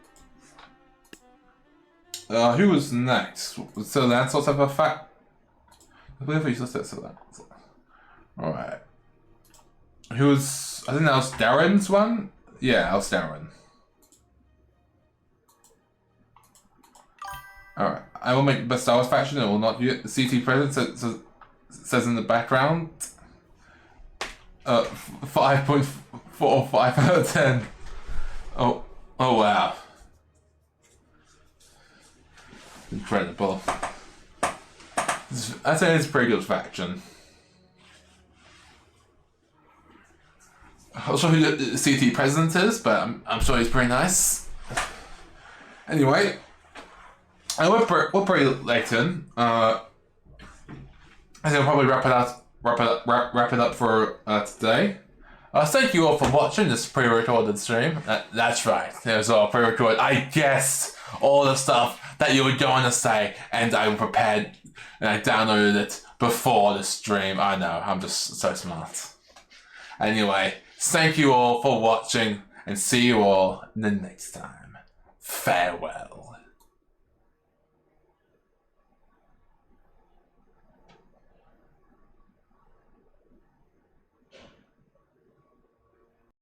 Who was next? So that's also have a fact. I believe we just said so that. Alright. Who was. I think that was Darren's one? Yeah, that was Darren. Alright. I will make the best Star Wars faction. It will not do it. The CT president says in the background. 5.45 out of 10. Oh wow. Incredible. I'd say it's a pretty good faction. I'm not sure who the CT president is, but I'm sure he's pretty nice. Anyway, we're pretty late in. I think I'll probably wrap it up for today. Thank you all for watching this pre-recorded stream. That's right, it was all pre-recorded. I guessed all the stuff that you were going to say, and I prepared, and I downloaded it before the stream. I know, I'm just so smart. Anyway, thank you all for watching, and see you all the next time. Farewell.